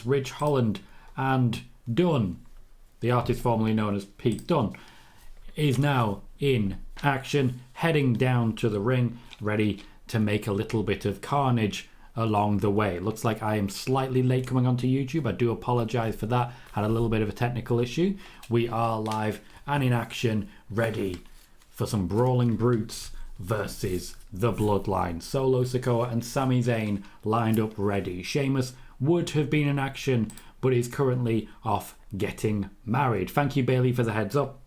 Ridge Holland and Dunn, the artist formerly known as Pete Dunne, is now in action, heading down to the ring, ready to make a little bit of carnage along the way. Looks like I am slightly late coming onto YouTube. I do apologize for that. Had a little bit of a technical issue. We are live and in action, ready for some Brawling Brutes versus the Bloodline. Solo Sikoa and Sami Zayn lined up ready. Sheamus would have been in action, but is currently off getting married. Thank you, Bailey, for the heads up.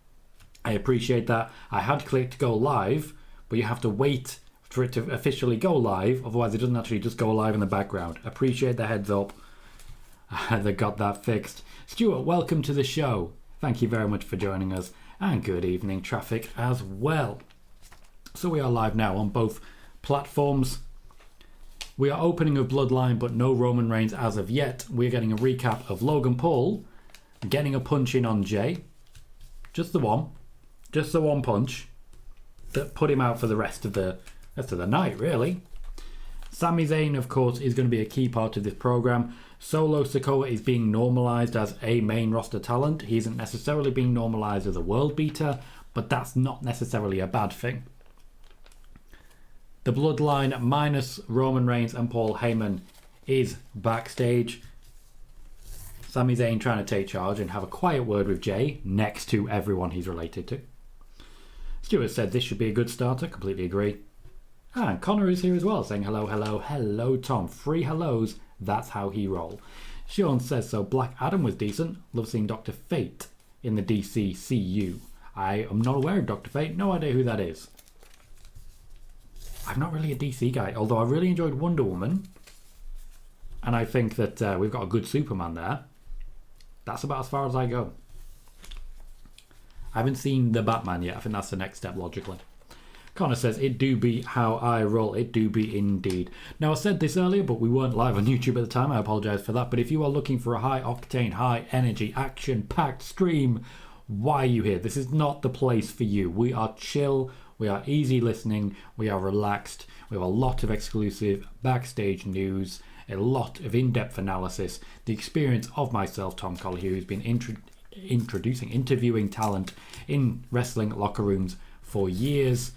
I appreciate that. I had clicked go live, but you have to wait for it to officially go live, otherwise it doesn't actually just go live in the background. Appreciate the heads up. They got that fixed. Stuart, welcome to the show. Thank you very much for joining us, and good evening, traffic, as well. So we are live now on both platforms. We are opening of Bloodline, but no Roman Reigns as of yet. We're getting a recap of Logan Paul getting a punch in on Jay. Just the one punch that put him out for the rest of the night, really. Sami Zayn, of course, is going to be a key part of this program. Solo Sikoa is being normalized as a main roster talent. He isn't necessarily being normalized as a world beater, but that's not necessarily a bad thing. The Bloodline minus Roman Reigns and Paul Heyman is backstage. Sami Zayn trying to take charge and have a quiet word with Jay next to everyone he's related to. Stuart said this should be a good starter. Completely agree. And Connor is here as well, saying hello, hello, hello, Tom. 3 hellos, that's how he roll. Sean says so. Black Adam was decent. Love seeing Dr. Fate in the DCCU. I am not aware of Dr. Fate. No idea who that is. I'm not really a DC guy, although I really enjoyed Wonder Woman. And I think that we've got a good Superman there. That's about as far as I go. I haven't seen the Batman yet. I think that's the next step, logically. Connor says, it do be how I roll. It do be indeed. Now, I said this earlier, but we weren't live on YouTube at the time. I apologise for that. But if you are looking for a high-octane, high-energy, action-packed stream, why are you here? This is not the place for you. We are chill. We are easy listening. We are relaxed. We have a lot of exclusive backstage news, a lot of in-depth analysis, the experience of myself, Tom Colohue, who's been interviewing talent in wrestling locker rooms for years.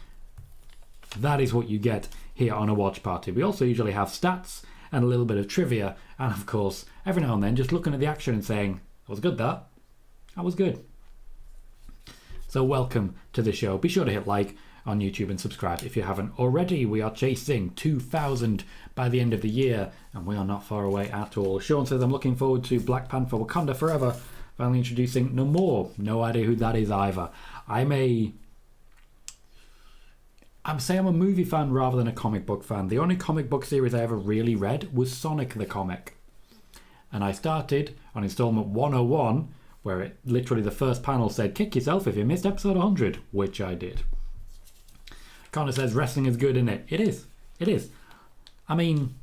That is what you get here on a watch party. We also usually have stats and a little bit of trivia, and of course, every now and then just looking at the action and saying, that was good, that was good. So welcome to the show. Be sure to hit like on YouTube and subscribe if you haven't already. We are chasing 2,000 by the end of the year, and we are not far away at all. Sean says, I'm looking forward to Black Panther Wakanda Forever, finally introducing Namor. No idea who that is either. I'm a movie fan rather than a comic book fan. The only comic book series I ever really read was Sonic the Comic. And I started on installment 101, where it literally the first panel said, kick yourself if you missed episode 100, which I did. Connor says, wrestling is good, isn't it? It is. It is. I mean,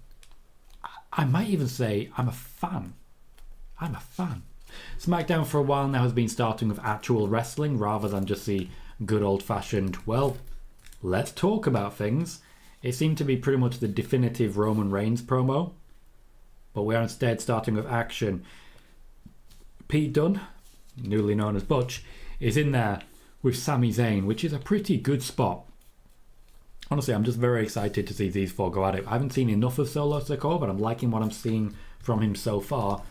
I might even say I'm a fan. I'm a fan. SmackDown for a while now has been starting with actual wrestling rather than just the good old-fashioned, well, let's talk about things. It seemed to be pretty much the definitive Roman Reigns promo, but we are instead starting with action. Pete Dunne, newly known as Butch, is in there with Sami Zayn, which is a pretty good spot. Honestly, I'm just very excited to see these 4 go at it. I haven't seen enough of Solo Sikoa, but I'm liking what I'm seeing from him so far.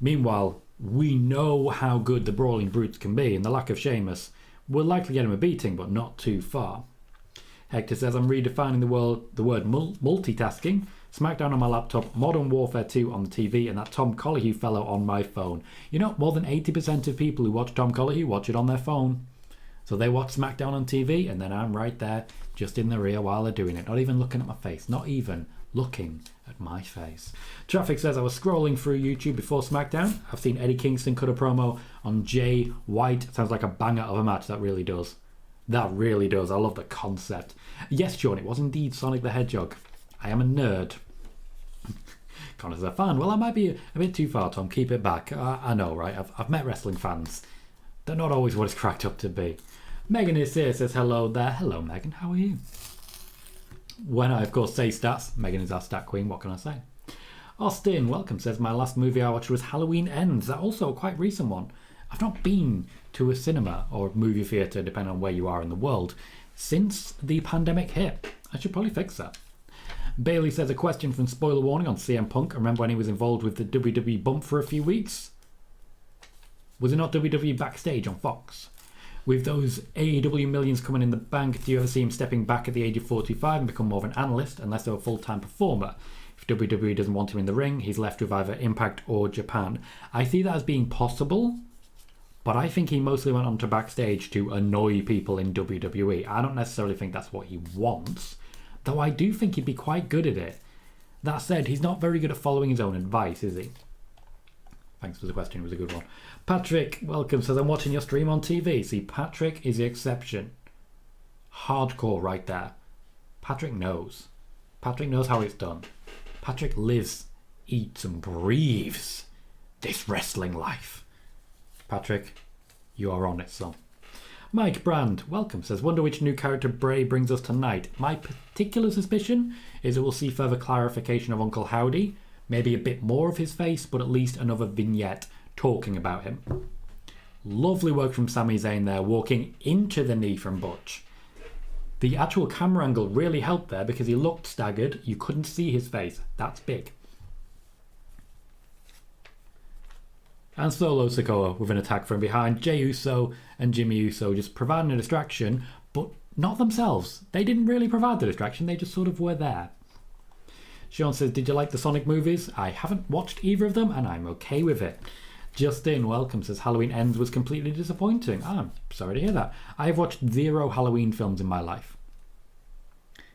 Meanwhile, we know how good the Brawling Brutes can be, and the lack of Sheamus will likely get him a beating, but not too far. Hector says, I'm redefining the word multitasking. SmackDown on my laptop, Modern Warfare 2 on the TV, and that Tom Colohue fellow on my phone. You know, more than 80% of people who watch Tom Colohue watch it on their phone. So they watch SmackDown on TV, and then I'm right there, just in the rear while they're doing it. Not even looking at my face. Not even looking at my face. Traffic says, I was scrolling through YouTube before SmackDown. I've seen Eddie Kingston cut a promo on Jay White. Sounds like a banger of a match. That really does. That really does. I love the concept. Yes, Sean, it was indeed Sonic the Hedgehog. I am a nerd. Connor's a fan. Well, I might be a bit too far, Tom. Keep it back. I know, right? I've met wrestling fans. They're not always what it's cracked up to be. Megan is here, says hello there. Hello, Megan. How are you? When I, of course, say stats, Megan is our stat queen. What can I say? Austin, welcome, says my last movie I watched was Halloween Ends. That's also a quite recent one. I've not been to a cinema or movie theatre, depending on where you are in the world, since the pandemic hit. I should probably fix that. Bailey says a question from Spoiler Warning on CM Punk. Remember when he was involved with the WWE bump for a few weeks? Was it not WWE Backstage on Fox? With those AEW millions coming in the bank, do you ever see him stepping back at the age of 45 and become more of an analyst and less of a full-time performer? If WWE doesn't want him in the ring, he's left with either Impact or Japan. I see that as being possible, but I think he mostly went on to Backstage to annoy people in WWE. I don't necessarily think that's what he wants, though I do think he'd be quite good at it. That said, he's not very good at following his own advice, is he? Thanks for the question, it was a good one. Patrick, welcome, says I'm watching your stream on TV. See, Patrick is the exception. Hardcore right there. Patrick knows. Patrick knows how it's done. Patrick lives, eats and breathes this wrestling life. Patrick, you are on it, son. Mike Brand, welcome, says wonder which new character Bray brings us tonight. My particular suspicion is that we'll see further clarification of Uncle Howdy, maybe a bit more of his face, but at least another vignette talking about him. Lovely work from Sami Zayn there, walking into the knee from Butch. The actual camera angle really helped there because he looked staggered. You couldn't see his face. That's big. And Solo Sikoa with an attack from behind. Jey Uso and Jimmy Uso just providing a distraction, but not themselves. They didn't really provide the distraction. They just sort of were there. Sean says, did you like the Sonic movies? I haven't watched either of them and I'm okay with it. Justin, welcome, says Halloween Ends was completely disappointing. I'm sorry to hear that. I have watched 0 Halloween films in my life.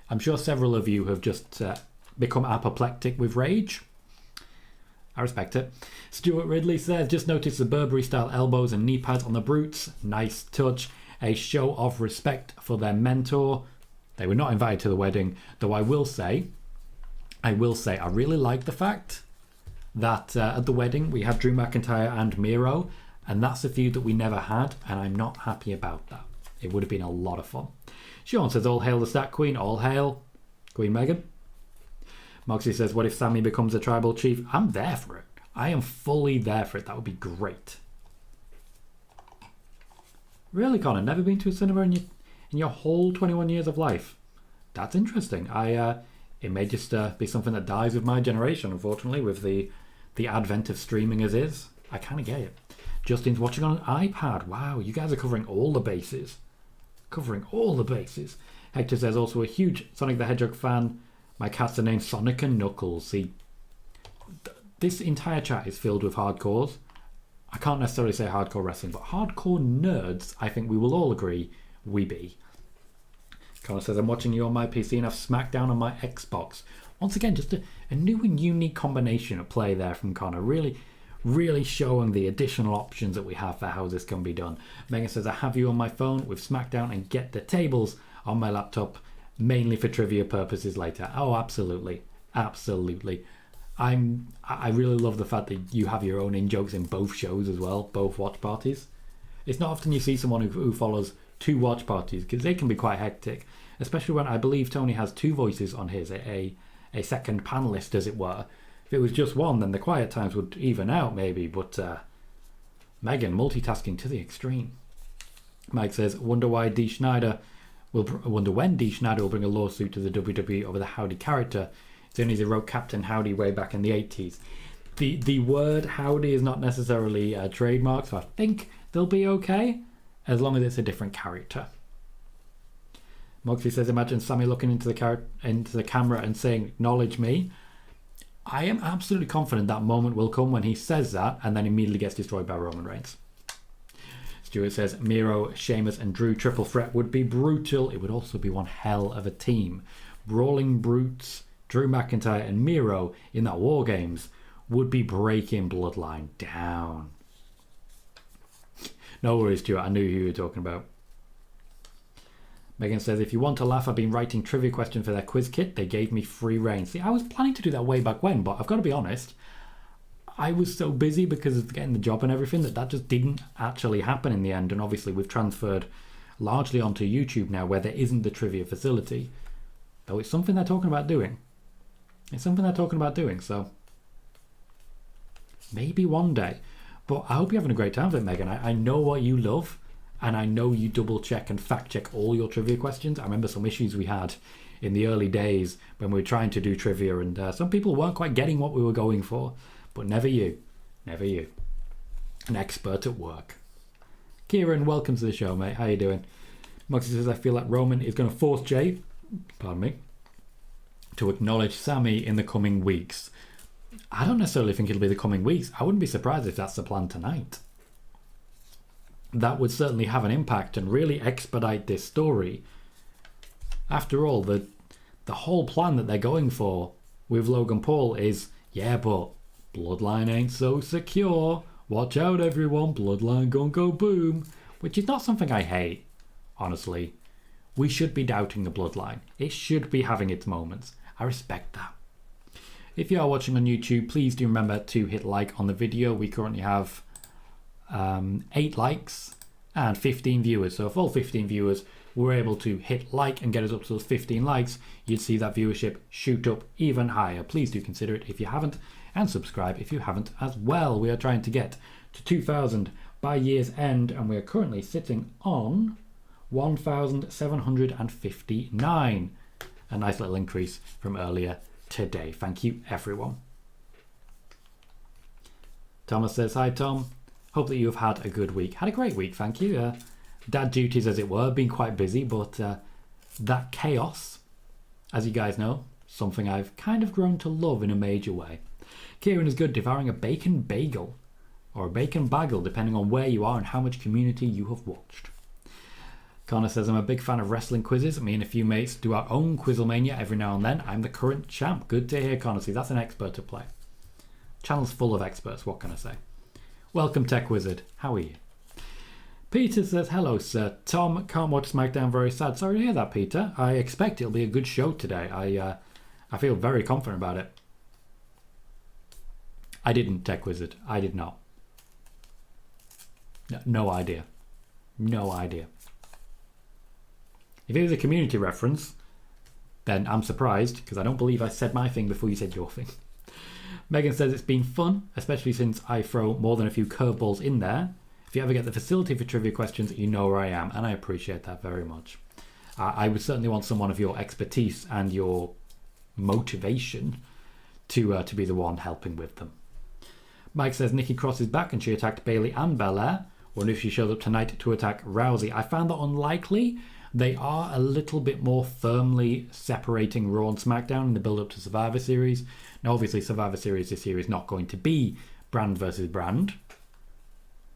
I'm sure several of you have just become apoplectic with rage. I respect it. Stuart Ridley says, just noticed the Burberry-style elbows and knee pads on the Brutes. Nice touch. A show of respect for their mentor. They were not invited to the wedding, though I will say, I really like the fact that at the wedding we had Drew McIntyre and Miro, and that's a feud that we never had, and I'm not happy about that. It would have been a lot of fun. Sean says, all hail the Stat Queen, all hail Queen Megan. Moxie says, what if Sammy becomes a tribal chief? I'm there for it. I am fully there for it. That would be great. Really, Connor? Never been to a cinema in your whole 21 years of life? That's interesting. It may just be something that dies with my generation, unfortunately, with the advent of streaming as is. I kind of get it. Justin's watching on an iPad. Wow, you guys are covering all the bases. Hector says, also a huge Sonic the Hedgehog fan. My cats are named Sonic and Knuckles. See, this entire chat is filled with hardcores. I can't necessarily say hardcore wrestling, but hardcore nerds, I think we will all agree we be. Connor says, I'm watching you on my PC and have SmackDown on my Xbox. Once again, just a new and unique combination of play there from Connor. Really, really showing the additional options that we have for how this can be done. Megan says, I have you on my phone with SmackDown and get the tables on my laptop, mainly for trivia purposes later. Oh, absolutely. Absolutely. I really love the fact that you have your own in-jokes in both shows as well, both watch parties. It's not often you see someone who follows 2 watch parties, because they can be quite hectic, especially when I believe Tony has 2 voices on his, a second panelist, as it were. If it was just one, then the quiet times would even out maybe, but Megan, multitasking to the extreme. Mike says, wonder when Dee Schneider will bring a lawsuit to the WWE over the Howdy character. It's only he wrote Captain Howdy way back in the 80s. The word Howdy is not necessarily a trademark, so I think they'll be okay, as long as it's a different character. Moxley says, imagine Sammy looking into the camera and saying, acknowledge me. I am absolutely confident that moment will come when he says that and then immediately gets destroyed by Roman Reigns. Stuart says, Miro, Sheamus and Drew triple threat would be brutal. It would also be one hell of a team. Brawling Brutes, Drew McIntyre and Miro in that War Games would be breaking Bloodline down. No worries, Stuart. I knew who you were talking about. Megan says, if you want to laugh, I've been writing trivia questions for their quiz kit. They gave me free reign. See, I was planning to do that way back when, but I've got to be honest. I was so busy because of getting the job and everything that just didn't actually happen in the end. And obviously we've transferred largely onto YouTube now where there isn't the trivia facility. Though it's something they're talking about doing. So Maybe one day. But I hope you're having a great time with it, Megan. I know what you love, and I know you double check and fact check all your trivia questions. I remember some issues we had in the early days when we were trying to do trivia, and some people weren't quite getting what we were going for. But never you. Never you. An expert at work. Kieran, welcome to the show, mate. How you doing? Moxie says, I feel like Roman is going to force Jay, pardon me, to acknowledge Sami in the coming weeks. I don't necessarily think it'll be the coming weeks. I wouldn't be surprised if that's the plan tonight. That would certainly have an impact and really expedite this story. After all, the whole plan that they're going for with Logan Paul is, yeah, but Bloodline ain't so secure. Watch out, everyone. Bloodline gonna go boom. Which is not something I hate, honestly. We should be doubting the Bloodline. It should be having its moments. I respect that. If you are watching on YouTube, please do remember to hit like on the video. We currently have 8 likes and 15 viewers. So if all 15 viewers were able to hit like and get us up to those 15 likes, you'd see that viewership shoot up even higher. Please do consider it if you haven't, and subscribe if you haven't as well. We are trying to get to 2,000 by year's end, and we are currently sitting on 1,759. A nice little increase from earlier today. Thank you, everyone. Thomas says, hi, Tom. Hope that you have had a good week. Had a great week, thank you. Dad duties, as it were, been quite busy, but that chaos, as you guys know, something I've kind of grown to love in a major way. Kieran is good, devouring a bacon bagel, or a bacon bagel, depending on where you are and how much Community you have watched. Connor says, I'm a big fan of wrestling quizzes. Me and a few mates do our own Quizzlemania every now and then. I'm the current champ. Good to hear, Connor. See, that's an expert to play. Channel's full of experts, what can I say? Welcome, Tech Wizard. How are you? Peter says, hello, sir. Tom, can't watch SmackDown, very sad. Sorry to hear that, Peter. I expect it'll be a good show today. I feel very confident about it. I didn't, Tech Wizard. I did not. No idea. No idea. If it was a Community reference, then I'm surprised, because I don't believe I said my thing before you said your thing. Megan says it's been fun, especially since I throw more than a few curveballs in there. If you ever get the facility for trivia questions, you know where I am, and I appreciate that very much. I would certainly want someone of your expertise and your motivation to be the one helping with them. Mike says Nikki Cross is back and she attacked Bayley and Belair. Wonder if she shows up tonight to attack Rousey. I found that unlikely. They are a little bit more firmly separating Raw and SmackDown in the build-up to Survivor Series. Now, obviously, Survivor Series this year is not going to be brand versus brand.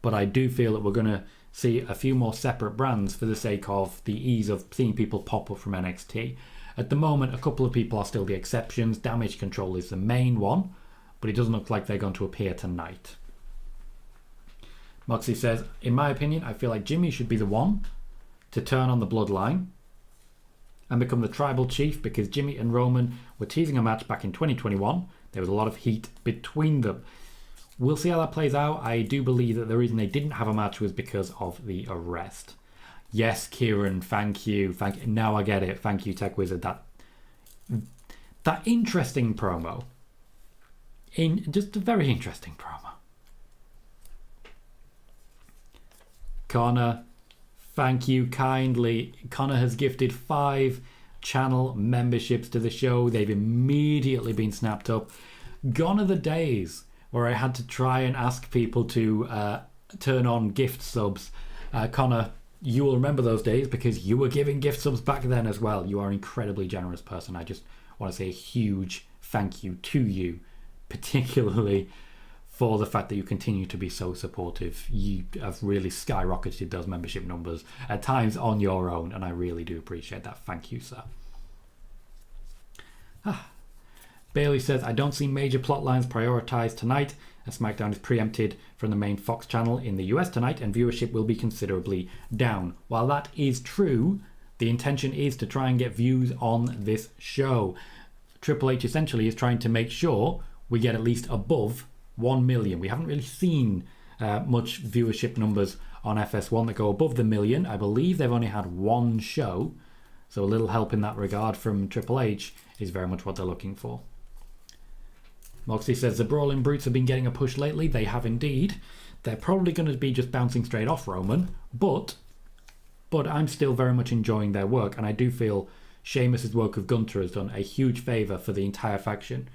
But I do feel that we're going to see a few more separate brands for the sake of the ease of seeing people pop up from NXT. At the moment, a couple of people are still the exceptions. Damage Control is the main one, but it doesn't look like they're going to appear tonight. Moxie says, in my opinion, I feel like Jimmy should be the one to turn on the Bloodline and become the tribal chief, because Jimmy and Roman were teasing a match back in 2021. There was a lot of heat between them. We'll see how that plays out. I do believe that the reason they didn't have a match was because of the arrest. Yes, Kieran, thank you. Now I get it. Thank you, Tech Wizard. That interesting promo. Just a very interesting promo. Connor, thank you kindly. Connor has gifted 5 channel memberships to the show. They've immediately been snapped up. Gone are the days where I had to try and ask people to turn on gift subs. Connor, you will remember those days because you were giving gift subs back then as well. You are an incredibly generous person. I just want to say a huge thank you to you, particularly for the fact that you continue to be so supportive. You have really skyrocketed those membership numbers at times on your own, and I really do appreciate that. Thank you, sir. Bailey says, I don't see major plot lines prioritized tonight, as SmackDown is preempted from the main Fox channel in the US tonight, and viewership will be considerably down. While that is true, the intention is to try and get views on this show. Triple H essentially is trying to make sure we get at least above 1 million. We haven't really seen much viewership numbers on FS1 that go above the million. I believe they've only had one show, so a little help in that regard from Triple H is very much what they're looking for. Moxie says the Brawling Brutes have been getting a push lately. They have indeed. They're probably going to be just bouncing straight off Roman, but I'm still very much enjoying their work, and I do feel Sheamus' work with Gunther has done a huge favour for the entire faction.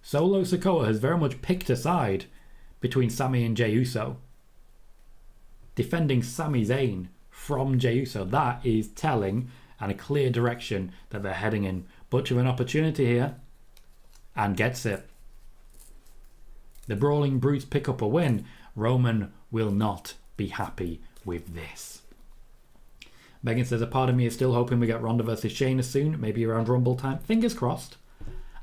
Solo Sikoa has very much picked a side between Sami and Jey Uso, defending Sami Zayn from Jey Uso. That is telling and a clear direction that they're heading in. Butch of an opportunity here and gets it. The Brawling Brutes pick up a win. Roman will not be happy with this. Megan says, a part of me is still hoping we get Ronda versus Shayna soon, maybe around Rumble time. Fingers crossed.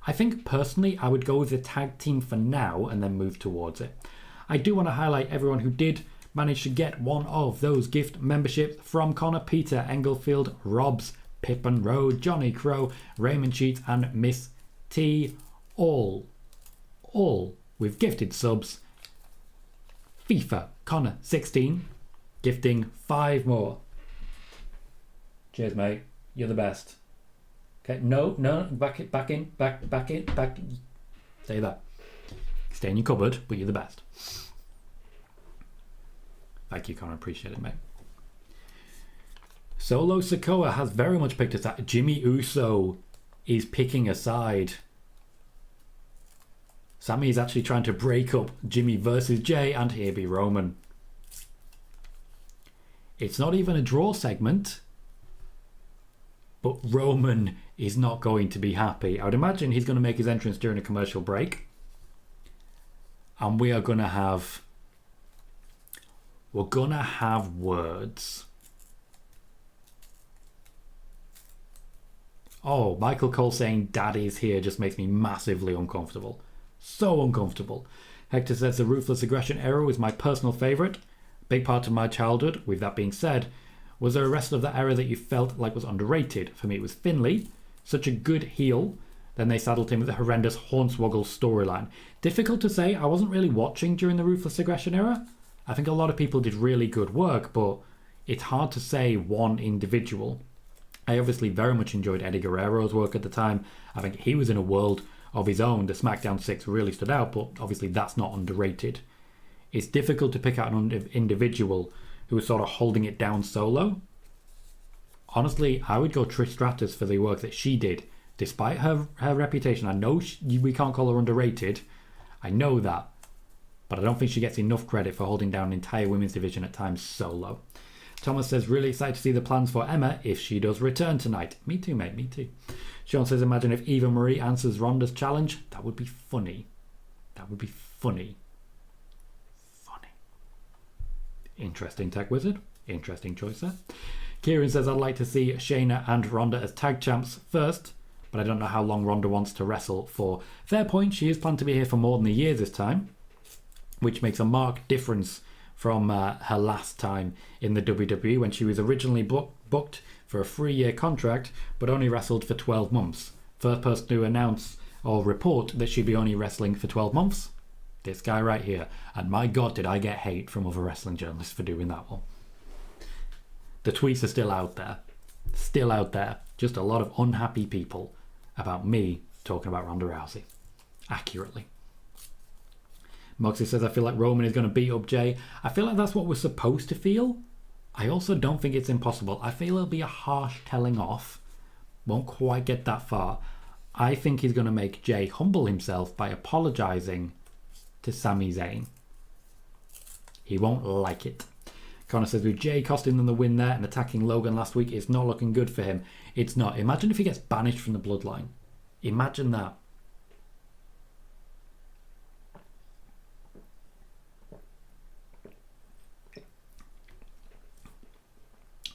I think personally I would go with the tag team for now and then move towards it. I do want to highlight everyone who did manage to get one of those gift memberships from Connor, Peter, Englefield, Robs, Pippin Road, Johnny Crow, Raymond Cheats and Miss T. All with gifted subs. FIFA Connor 16 gifting 5 more. Cheers, mate. You're the best. Okay, no, back in. Say that. Stay in your cupboard, but you're the best. Thank you, Connor. Appreciate it, mate. Solo Sikoa has very much picked a side. Jimmy Uso is picking a side. Sami is actually trying to break up Jimmy versus Jay, and here be Roman. It's not even a draw segment, but Roman is not going to be happy. I would imagine he's going to make his entrance during a commercial break. And we're going to have words. Oh, Michael Cole saying daddy's here just makes me massively uncomfortable. So uncomfortable. Hector says the Ruthless Aggression era was my personal favourite. Big part of my childhood. With that being said, was there a wrestler of that era that you felt like was underrated? For me, it was Finlay. Such a good heel. Then they saddled him with a horrendous Hornswoggle storyline. Difficult to say. I wasn't really watching during the Ruthless Aggression era. I think a lot of people did really good work, but it's hard to say one individual. I obviously very much enjoyed Eddie Guerrero's work at the time. I think he was in a world of his own. The SmackDown 6 really stood out, but obviously that's not underrated. It's difficult to pick out an individual who was sort of holding it down solo. Honestly, I would go Trish Stratus for the work that she did. Despite her reputation, I know we can't call her underrated. I know that. But I don't think she gets enough credit for holding down an entire women's division at times solo. Thomas says, really excited to see the plans for Emma if she does return tonight. Me too, mate, me too. Sean says, imagine if Eva Marie answers Ronda's challenge. That would be funny. That would be funny. Funny. Interesting, Tech Wizard. Interesting choice there. Kieran says, I'd like to see Shayna and Ronda as tag champs first, but I don't know how long Ronda wants to wrestle for. Fair point, she is planned to be here for more than a year this time, which makes a marked difference from her last time in the WWE when she was originally booked for a 3-year contract but only wrestled for 12 months. First person to announce or report that she'd be only wrestling for 12 months? This guy right here. And my God, did I get hate from other wrestling journalists for doing that one. The tweets are still out there. Still out there. Just a lot of unhappy people about me talking about Ronda Rousey. Accurately. Moxie says, I feel like Roman is going to beat up Jay. I feel like that's what we're supposed to feel. I also don't think it's impossible. I feel it'll be a harsh telling off. Won't quite get that far. I think he's going to make Jay humble himself by apologising to Sami Zayn. He won't like it. Connor says, with Jay costing them the win there and attacking Logan last week, it's not looking good for him. It's not. Imagine if he gets banished from the Bloodline. Imagine that.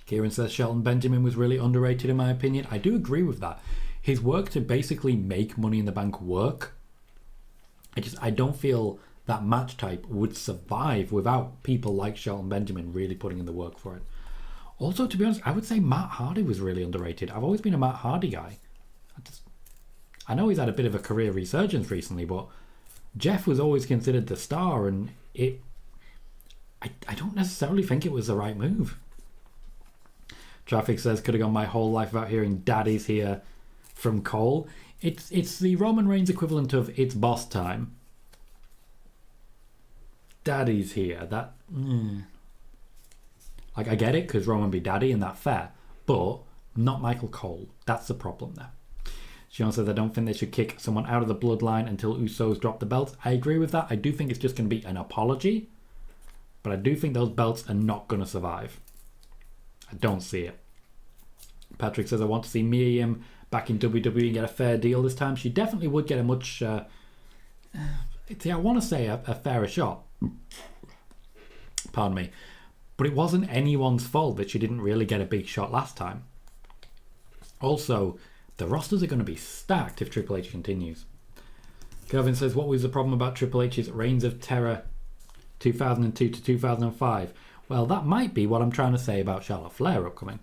Kieran says Shelton Benjamin was really underrated in my opinion. I do agree with that. His work to basically make Money in the Bank work, I don't feel that match type would survive without people like Shelton Benjamin really putting in the work for it. Also, to be honest, I would say Matt Hardy was really underrated. I've always been a Matt Hardy guy. I know he's had a bit of a career resurgence recently, but Jeff was always considered the star, and I don't necessarily think it was the right move. Traffic says, could have gone my whole life without hearing daddy's here from Cole. It's the Roman Reigns equivalent of it's boss time. Daddy's here. That like I get it because Roman be daddy and that's fair, but not Michael Cole. That's the problem there. Sean says I don't think they should kick someone out of the bloodline until Usos drop the belts. I agree with that. I do think it's just going to be an apology, but I do think those belts are not going to survive. I don't see it. Patrick says I want to see Miriam back in WWE and get a fair deal this time. She definitely would get a much I want to say a fairer shot. Pardon me. But it wasn't anyone's fault that she didn't really get a big shot last time. Also, the rosters are going to be stacked if Triple H continues. Kelvin says, what was the problem about Triple H's Reigns of Terror 2002 to 2005? Well, that might be what I'm trying to say about Charlotte Flair upcoming.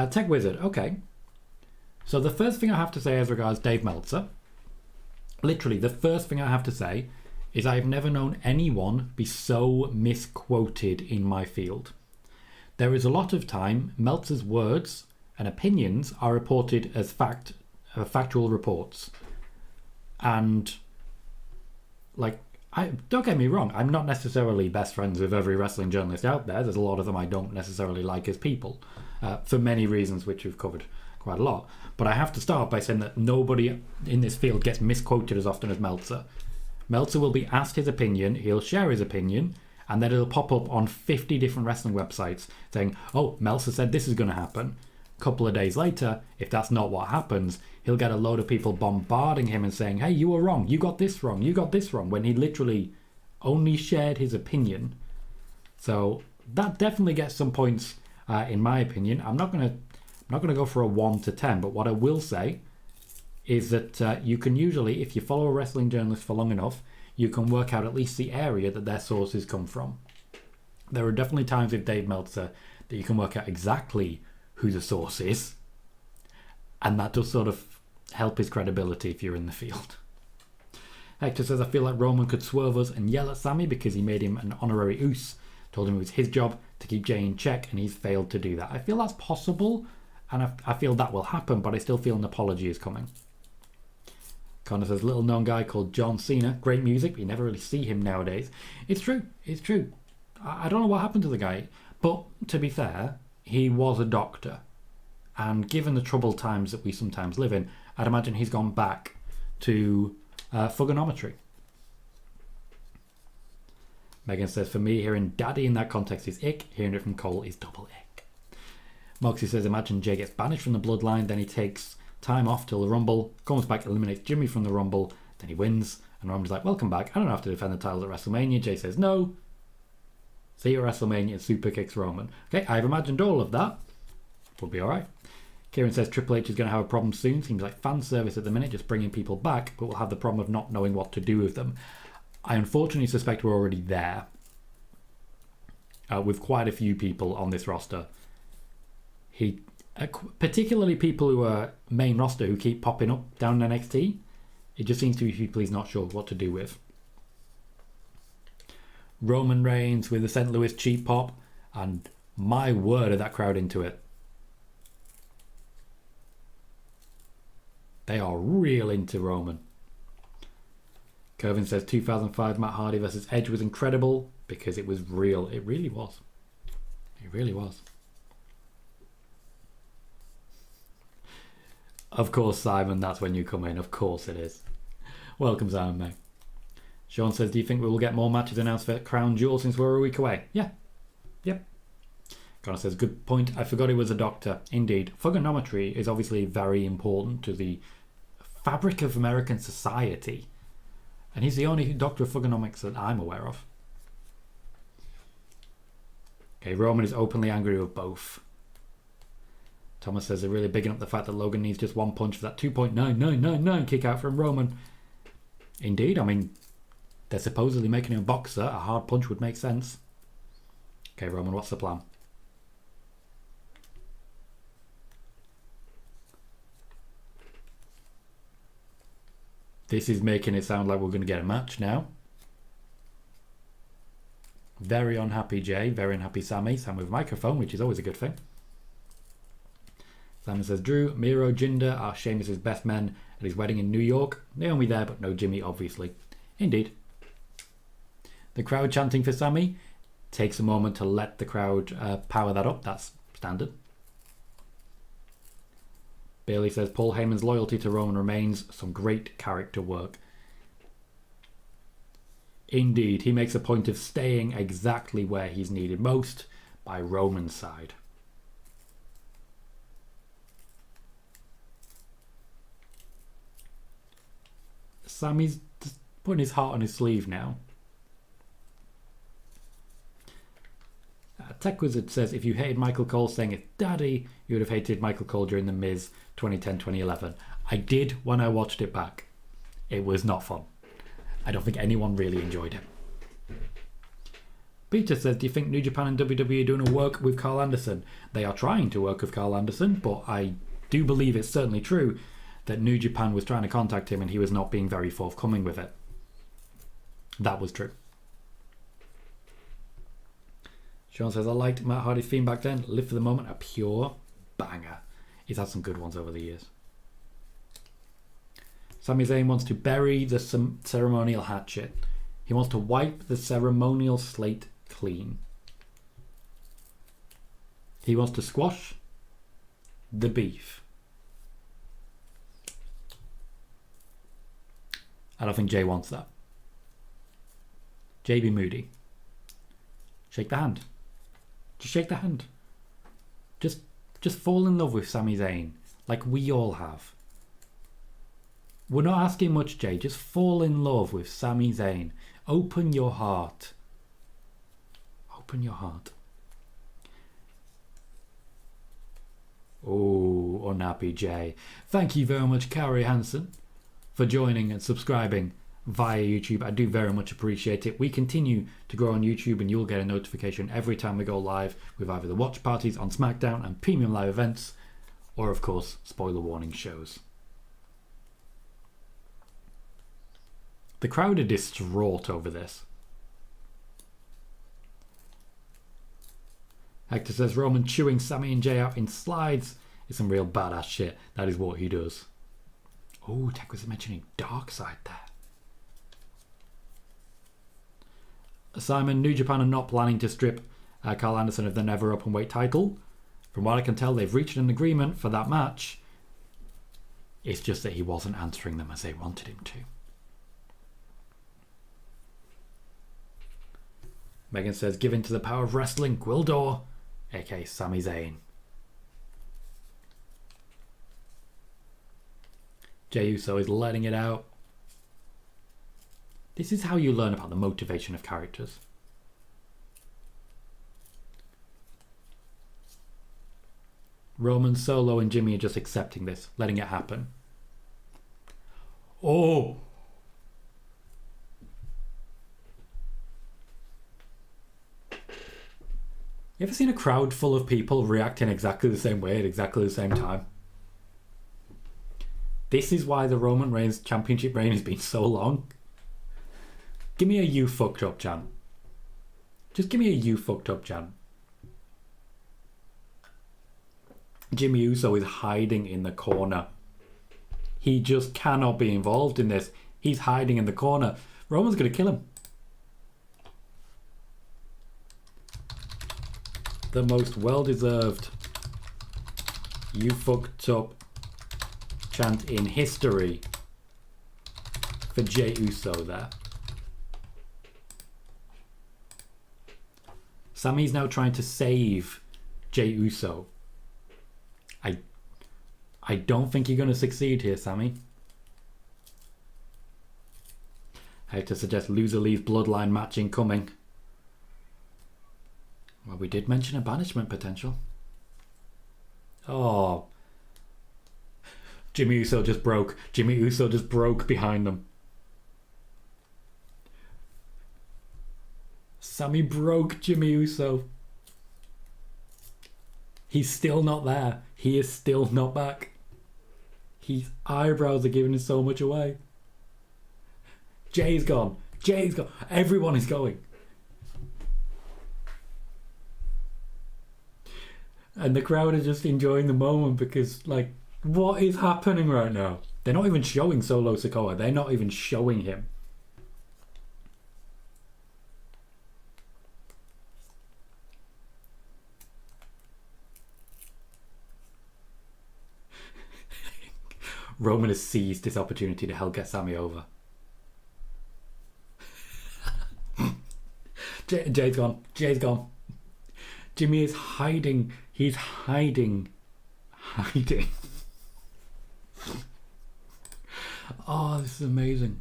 Tech Wizard, okay. So the first thing I have to say as regards Dave Meltzer, literally the first thing I have to say is I've never known anyone be so misquoted in my field. There is a lot of time Meltzer's words and opinions are reported as factual reports. And like, don't get me wrong, I'm not necessarily best friends with every wrestling journalist out there. There's a lot of them I don't necessarily like as people, for many reasons which we've covered quite a lot. But I have to start by saying that nobody in this field gets misquoted as often as Meltzer. Meltzer will be asked his opinion, he'll share his opinion, and then it'll pop up on 50 different wrestling websites saying, oh, Meltzer said this is going to happen. A couple of days later, if that's not what happens, he'll get a load of people bombarding him and saying, hey, you were wrong, you got this wrong, when he literally only shared his opinion. So that definitely gets some points in my opinion. I'm not gonna go for a 1 to 10, but what I will say is that you can usually, if you follow a wrestling journalist for long enough, you can work out at least the area that their sources come from. There are definitely times with Dave Meltzer that you can work out exactly who the source is, and that does sort of help his credibility if you're in the field. Hector says, I feel like Roman could swerve us and yell at Sami because he made him an honorary Uce, told him it was his job to keep Jay in check, and he's failed to do that. I feel that's possible, and I feel that will happen, but I still feel an apology is coming. Connor says, little known guy called John Cena, great music, but you never really see him nowadays. It's true. I don't know what happened to the guy, but to be fair, he was a doctor, and given the troubled times that we sometimes live in, I'd imagine he's gone back to thugonometry. Megan says, for me, hearing daddy in that context is ick, hearing it from Cole is double ick. Moxie says, imagine Jay gets banished from the bloodline, then he takes time off till the Rumble, comes back, eliminates Jimmy from the Rumble, then he wins, and Roman's like, welcome back, I don't have to defend the title at WrestleMania. Jay says, no. See you at WrestleMania and super kicks Roman. Okay, I've imagined all of that. Would be alright. Kieran says Triple H is going to have a problem soon. Seems like fan service at the minute, just bringing people back, but we'll have the problem of not knowing what to do with them. I unfortunately suspect we're already there. With quite a few people on this roster. Particularly people who are main roster who keep popping up down in NXT. It just seems to be people he's not sure what to do with. Roman Reigns with the St. Louis cheap pop, and my word are that crowd into it. They are real into Roman. Kervin says 2005 Matt Hardy versus Edge was incredible because it was real. It really was. It really was. Of course, Simon, that's when you come in. Of course it is. Welcome, Simon, mate. Sean says, do you think we will get more matches announced for Crown Jewel since we're a week away? Yeah. Yep. Connor says, good point. I forgot he was a doctor. Indeed. Thugonometry is obviously very important to the fabric of American society. And he's the only doctor of thugonomics that I'm aware of. Okay, Roman is openly angry with both. Thomas says they're really bigging up the fact that Logan needs just one punch for that 2.9999 kick out from Roman. Indeed, I mean, they're supposedly making him a boxer. A hard punch would make sense. Okay, Roman, what's the plan? This is making it sound like we're going to get a match now. Very unhappy Jay, very unhappy Sami. Sami with a microphone, which is always a good thing. Simon says, Drew, Miro, Jinder are Sheamus' best men at his wedding in New York. Naomi there, but no Jimmy, obviously. Indeed. The crowd chanting for Sami takes a moment to let the crowd power that up. That's standard. Bailey says, Paul Heyman's loyalty to Roman remains some great character work. Indeed, he makes a point of staying exactly where he's needed most by Roman's side. Sami's just putting his heart on his sleeve now. Tech Wizard says, if you hated Michael Cole saying it's daddy, you would have hated Michael Cole during The Miz 2010-2011. I did when I watched it back. It was not fun. I don't think anyone really enjoyed it. Peter says, do you think New Japan and WWE are doing a work with Carl Anderson? They are trying to work with Carl Anderson, but I do believe it's certainly true that New Japan was trying to contact him and he was not being very forthcoming with it. That was true. Sean says, I liked Matt Hardy's theme back then. Live for the Moment, a pure banger. He's had some good ones over the years. Sami Zayn wants to bury the ceremonial hatchet. He wants to wipe the ceremonial slate clean. He wants to squash the beef. I don't think Jay wants that. JB Moody. Shake the hand. Just shake the hand. Just fall in love with Sami Zayn, like we all have. We're not asking much, Jay. Just fall in love with Sami Zayn. Open your heart. Open your heart. Oh, unhappy Jay. Thank you very much, Carrie Hansen, for joining and subscribing via YouTube. I do very much appreciate it. We continue to grow on YouTube and you'll get a notification every time we go live with either the watch parties on SmackDown and premium live events, or of course spoiler warning shows. The crowd are distraught over this. Hector says Roman chewing Sami and Jay out in slides is some real badass shit. That is what he does. Oh, Tech was mentioning Dark Side there. Simon, New Japan are not planning to strip Carl Anderson of the Never Openweight title. From what I can tell, they've reached an agreement for that match. It's just that he wasn't answering them as they wanted him to. Megan says, give in to the power of wrestling, Gwildor, aka Sami Zayn. Jey Uso is letting it out. This is how you learn about the motivation of characters. Roman, Solo and Jimmy are just accepting this, letting it happen. Oh! You ever seen a crowd full of people reacting exactly the same way at exactly the same time? This is why the Roman Reigns championship reign has been so long. Give me a you fucked up chant. Just give me a you fucked up chant. Jimmy Uso is hiding in the corner. He just cannot be involved in this. He's hiding in the corner. Roman's going to kill him. The most well-deserved you fucked up chant in history for Jey Uso there. Sami's now trying to save Jey Uso. I don't think you're going to succeed here, Sami. I have to suggest loser leaves Bloodline match incoming. Well, we did mention a banishment potential. Oh. Jimmy Uso just broke. Jimmy Uso just broke behind them. Sami broke Jimmy Uso. He's still not there. He is still not back. His eyebrows are giving us so much away. Jay's gone. Jay's gone. Everyone is going. And the crowd are just enjoying the moment because, like, what is happening right now? They're not even showing Solo Sikoa. They're not even showing him. Roman has seized this opportunity to help get Sami over. Jay's gone. Jay's gone. Jimmy is hiding. He's hiding. Oh, this is amazing.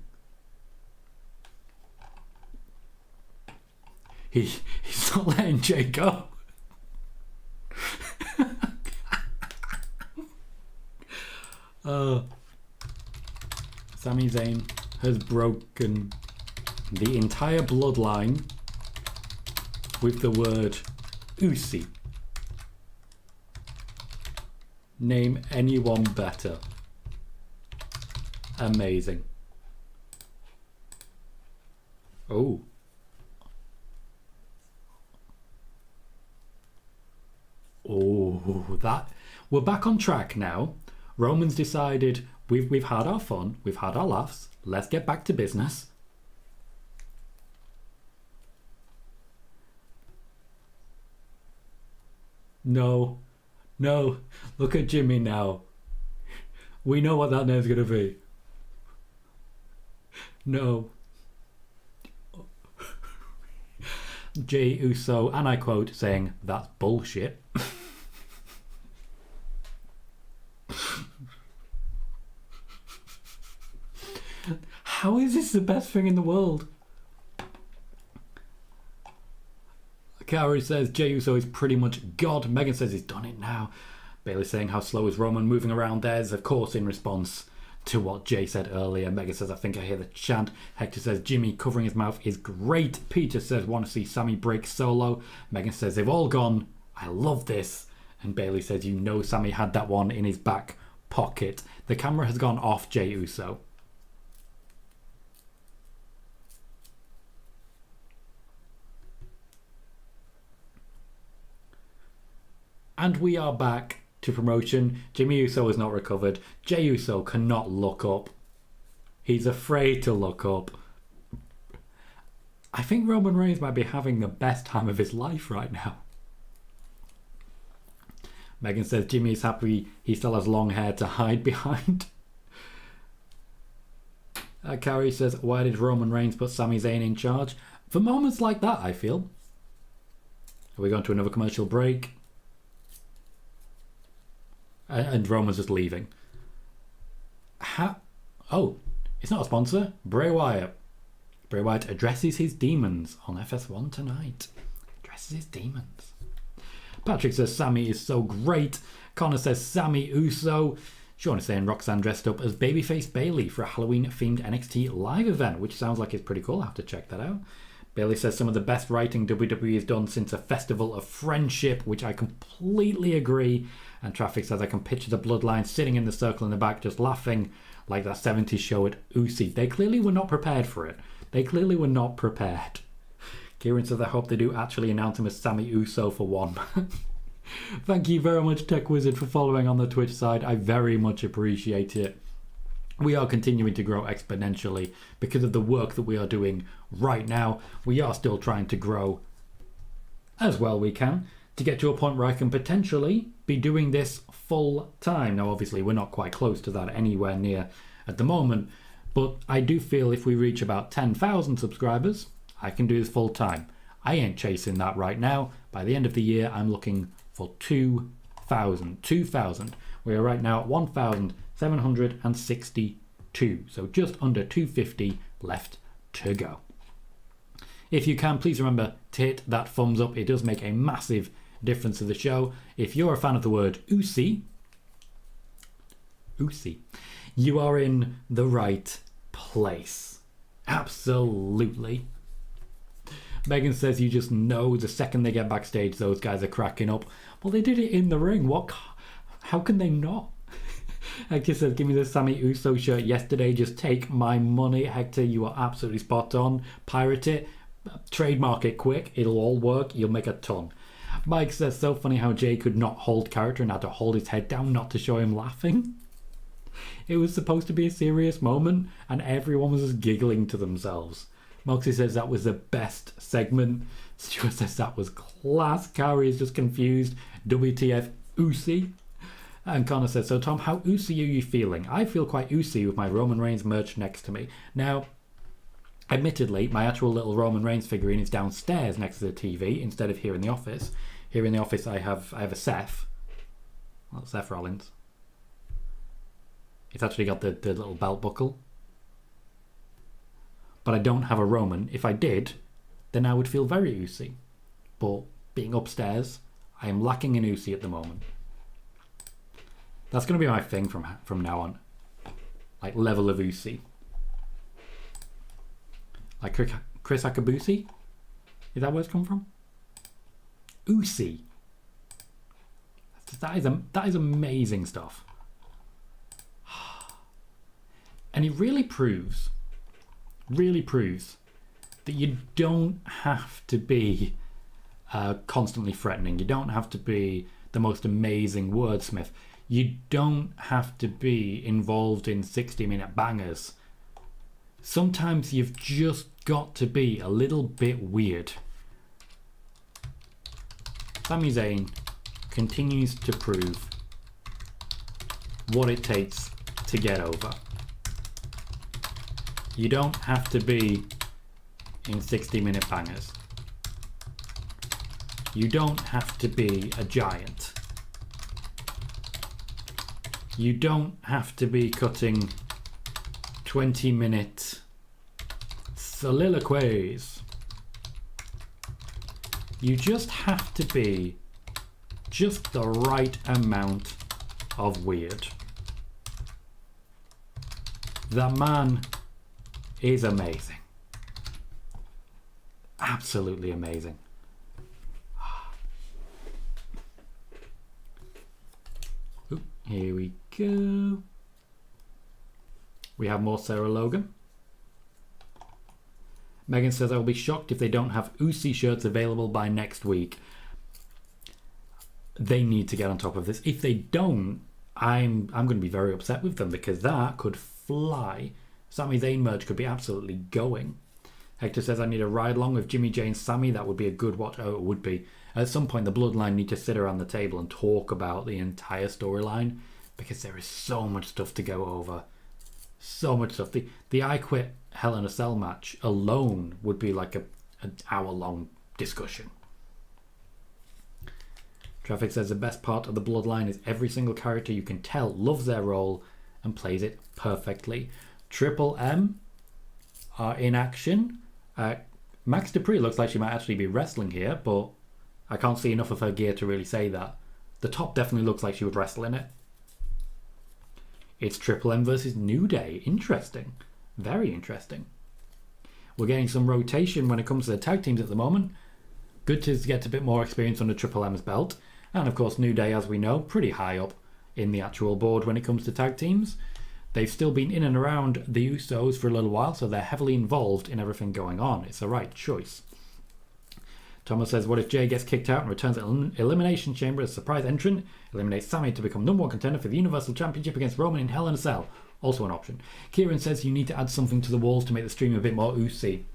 He's not letting Jay go. Sami Zayn has broken the entire bloodline with the word Usi. Name anyone better. Amazing. Oh. Oh, that... We're back on track now. Roman's decided we've had our fun, we've had our laughs, let's get back to business. No, look at Jimmy now. We know what that name's gonna be. No. Jey Uso, and I quote, saying, "That's bullshit." How is this the best thing in the world? Kaori says Jey Uso is pretty much God. Megan says he's done it now. Bailey saying how slow is Roman moving around theirs, of course in response to what Jay said earlier. Megan says I think I hear the chant. Hector says Jimmy covering his mouth is great. Peter says want to see Sami break Solo. Megan says they've all gone. I love this. And Bailey says you know Sami had that one in his back pocket. The camera has gone off Jey Uso. And we are back to promotion. Jimmy Uso has not recovered. Jey Uso cannot look up. He's afraid to look up. I think Roman Reigns might be having the best time of his life right now. Megan says Jimmy is happy he still has long hair to hide behind. Carrie says, why did Roman Reigns put Sami Zayn in charge? For moments like that, I feel. Are we going to another commercial break? And Roman's just leaving. Oh, it's not a sponsor. Bray Wyatt. Bray Wyatt addresses his demons on FS1 tonight. Addresses his demons. Patrick says Sami is so great. Connor says Sami Uso. Sean is saying Roxanne dressed up as Babyface Bailey for a Halloween-themed NXT live event, which sounds like it's pretty cool. I'll have to check that out. Bailey says some of the best writing WWE has done since a Festival of Friendship, which I completely agree. And Traffic says I can picture the Bloodline sitting in the circle in the back just laughing like that 70s show at Usi. They clearly were not prepared for it. They clearly were not prepared. Kieran says I hope they do actually announce him as Sami Uso for one. Thank you very much, Tech Wizard, for following on the Twitch side. I very much appreciate it. We are continuing to grow exponentially because of the work that we are doing right now. We are still trying to grow as well we can to get to a point where I can potentially be doing this full time. Now, obviously, we're not quite close to that anywhere near at the moment, but I do feel if we reach about 10,000 subscribers, I can do this full time. I ain't chasing that right now. By the end of the year, I'm looking for 2,000. 2,000. We are right now at 1,762. So just under 250 left to go. If you can, please remember to hit that thumbs up. It does make a massive difference to the show. If you're a fan of the word Usi, you are in the right place. Absolutely. Megan says you just know the second they get backstage those guys are cracking up. Well, they did it in the ring. How can they not? Hector says give me the Sami Uso shirt yesterday, just take my money. Hector, you are absolutely spot on. Pirate it, trademark it quick, it'll all work, you'll make a ton. Mike says, so funny how Jay could not hold character and had to hold his head down not to show him laughing. It was supposed to be a serious moment and everyone was just giggling to themselves. Moxie says that was the best segment. Stuart says that was class. Carrie is just confused. WTF Usi. And Connor says, so Tom, how Usi are you feeling? I feel quite Usi with my Roman Reigns merch next to me. Now, admittedly, my actual little Roman Reigns figurine is downstairs next to the TV instead of here in the office. Here in the office I have a Seth. Well, Seth Rollins. It's actually got the little belt buckle. But I don't have a Roman. If I did, then I would feel very Usi. But being upstairs, I am lacking in Usi at the moment. That's going to be my thing from now on. Like, level of Usi. Like Chris Akabusi? Is that where it's come from? Usi. That is amazing stuff. And it really proves that you don't have to be constantly threatening. You don't have to be the most amazing wordsmith. You don't have to be involved in 60-minute bangers. Sometimes you've just got to be a little bit weird. Sami Zayn continues to prove what it takes to get over. You don't have to be in 60-minute bangers. You don't have to be a giant. You don't have to be cutting 20-minute soliloquies. You just have to be just the right amount of weird. The man is amazing. Absolutely amazing. Ooh, here we go. We have more Sarah Logan. Megan says, I will be shocked if they don't have Usi shirts available by next week. They need to get on top of this. If they don't, I'm going to be very upset with them because that could fly. Sami Zayn merch could be absolutely going. Hector says, I need a ride along with Jimmy J and Sami. That would be a good watch. Oh, it would be. At some point, the Bloodline need to sit around the table and talk about the entire storyline because there is so much stuff to go over. So much stuff. The I Quit Hell in a Cell match alone would be like an hour-long discussion. Traffic says the best part of the Bloodline is every single character you can tell loves their role and plays it perfectly. Triple M are in action. Max Dupree looks like she might actually be wrestling here, but I can't see enough of her gear to really say that. The top definitely looks like she would wrestle in it. It's Triple M versus New Day. Interesting. Very interesting. We're getting some rotation when it comes to the tag teams at the moment. Good to get a bit more experience under Triple M's belt. And of course, New Day, as we know, pretty high up in the actual board when it comes to tag teams. They've still been in and around the Usos for a little while, so they're heavily involved in everything going on. It's the right choice. Thomas says, what if Jay gets kicked out and returns at Elimination Chamber as a surprise entrant? Eliminates Sami to become #1 contender for the Universal Championship against Roman in Hell in a Cell. Also an option. Kieran says you need to add something to the walls to make the stream a bit more Usi.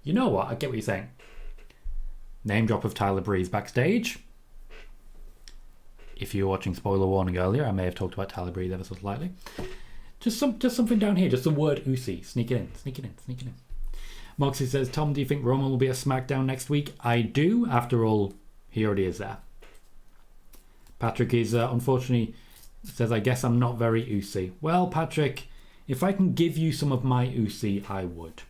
You know what? I get what you're saying. Name drop of Tyler Breeze backstage. If you were watching Spoiler Warning earlier, I may have talked about Tyler Breeze ever so slightly. Just something down here. Just the word Usi. Sneak it in. Moxie says, Tom, do you think Roman will be at SmackDown next week? I do. After all, he already is there. Patrick is, unfortunately, says, I guess I'm not very Usi. Well, Patrick, if I can give you some of my Usi, I would.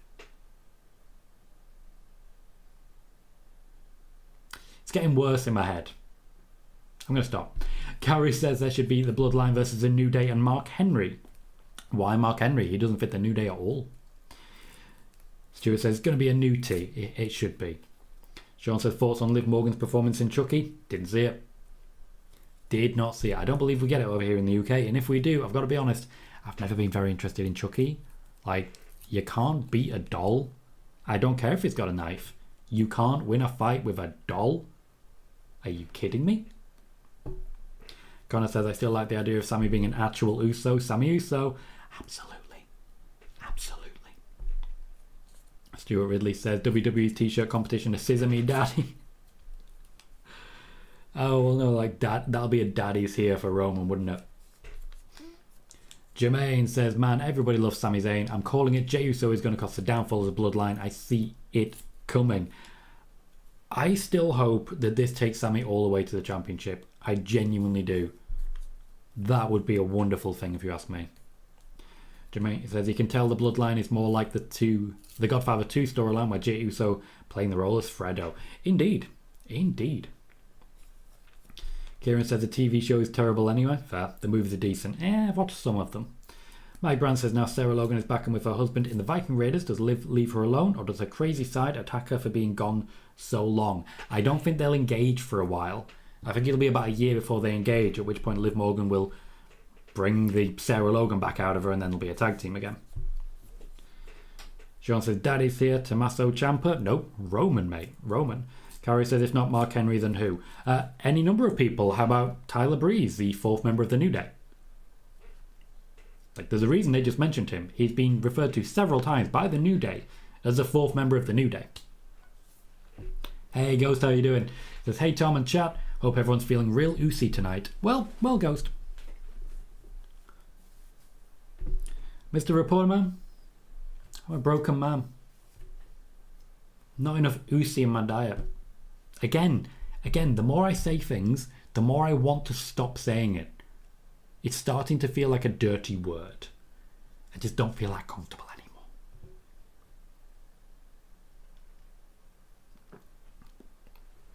It's getting worse in my head. I'm going to stop. Carrie says there should be the Bloodline versus the New Day and Mark Henry. Why Mark Henry? He doesn't fit the New Day at all. Stuart says it's going to be a new T. It should be. Sean says thoughts on Liv Morgan's performance in Chucky. Didn't see it. Did not see it. I don't believe we get it over here in the UK. And if we do, I've got to be honest, I've never been very interested in Chucky. Like, you can't beat a doll. I don't care if it's got a knife. You can't win a fight with a doll. Are you kidding me? Connor says, I still like the idea of Sami being an actual Uso. Sami Uso. Absolutely. Absolutely. Stuart Ridley says, WWE's t-shirt competition is Scissor Me Daddy. Oh, well, no, like, that'll be a daddy's here for Roman, wouldn't it? Jermaine says, man, everybody loves Sami Zayn. I'm calling it. Jey Uso is going to cost the downfall of the Bloodline. I see it coming. I still hope that this takes Sami all the way to the championship. I genuinely do. That would be a wonderful thing if you ask me. Jermaine says he can tell the Bloodline is more like the Godfather 2 storyline where Jey Uso playing the role as Fredo. Indeed. Indeed. Kieran says the TV show is terrible anyway. Fair. The movies are decent. I've watched some of them. Mike Brand says now Sarah Logan is back and with her husband in the Viking Raiders. Does Liv leave her alone, or does her crazy side attack her for being gone so long? I don't think they'll engage for a while. I think it'll be about a year before they engage, at which point Liv Morgan will bring the Sarah Logan back out of her and then they'll be a tag team again. Sean says Daddy's here. Tommaso Ciampa? Nope. Roman, mate. Roman. Carrie says if not Mark Henry, then who? Any number of people. How about Tyler Breeze, the fourth member of the New Day? Like, there's a reason they just mentioned him. He's been referred to several times by the New Day as the fourth member of the New Day. Hey, Ghost, how you doing? Says, hey, Tom and chat. Hope everyone's feeling real oozy tonight. Well, Ghost. Mr. Reporter Man? I'm a broken man. Not enough oozy in my diet. Again, the more I say things, the more I want to stop saying it. It's starting to feel like a dirty word. I just don't feel that comfortable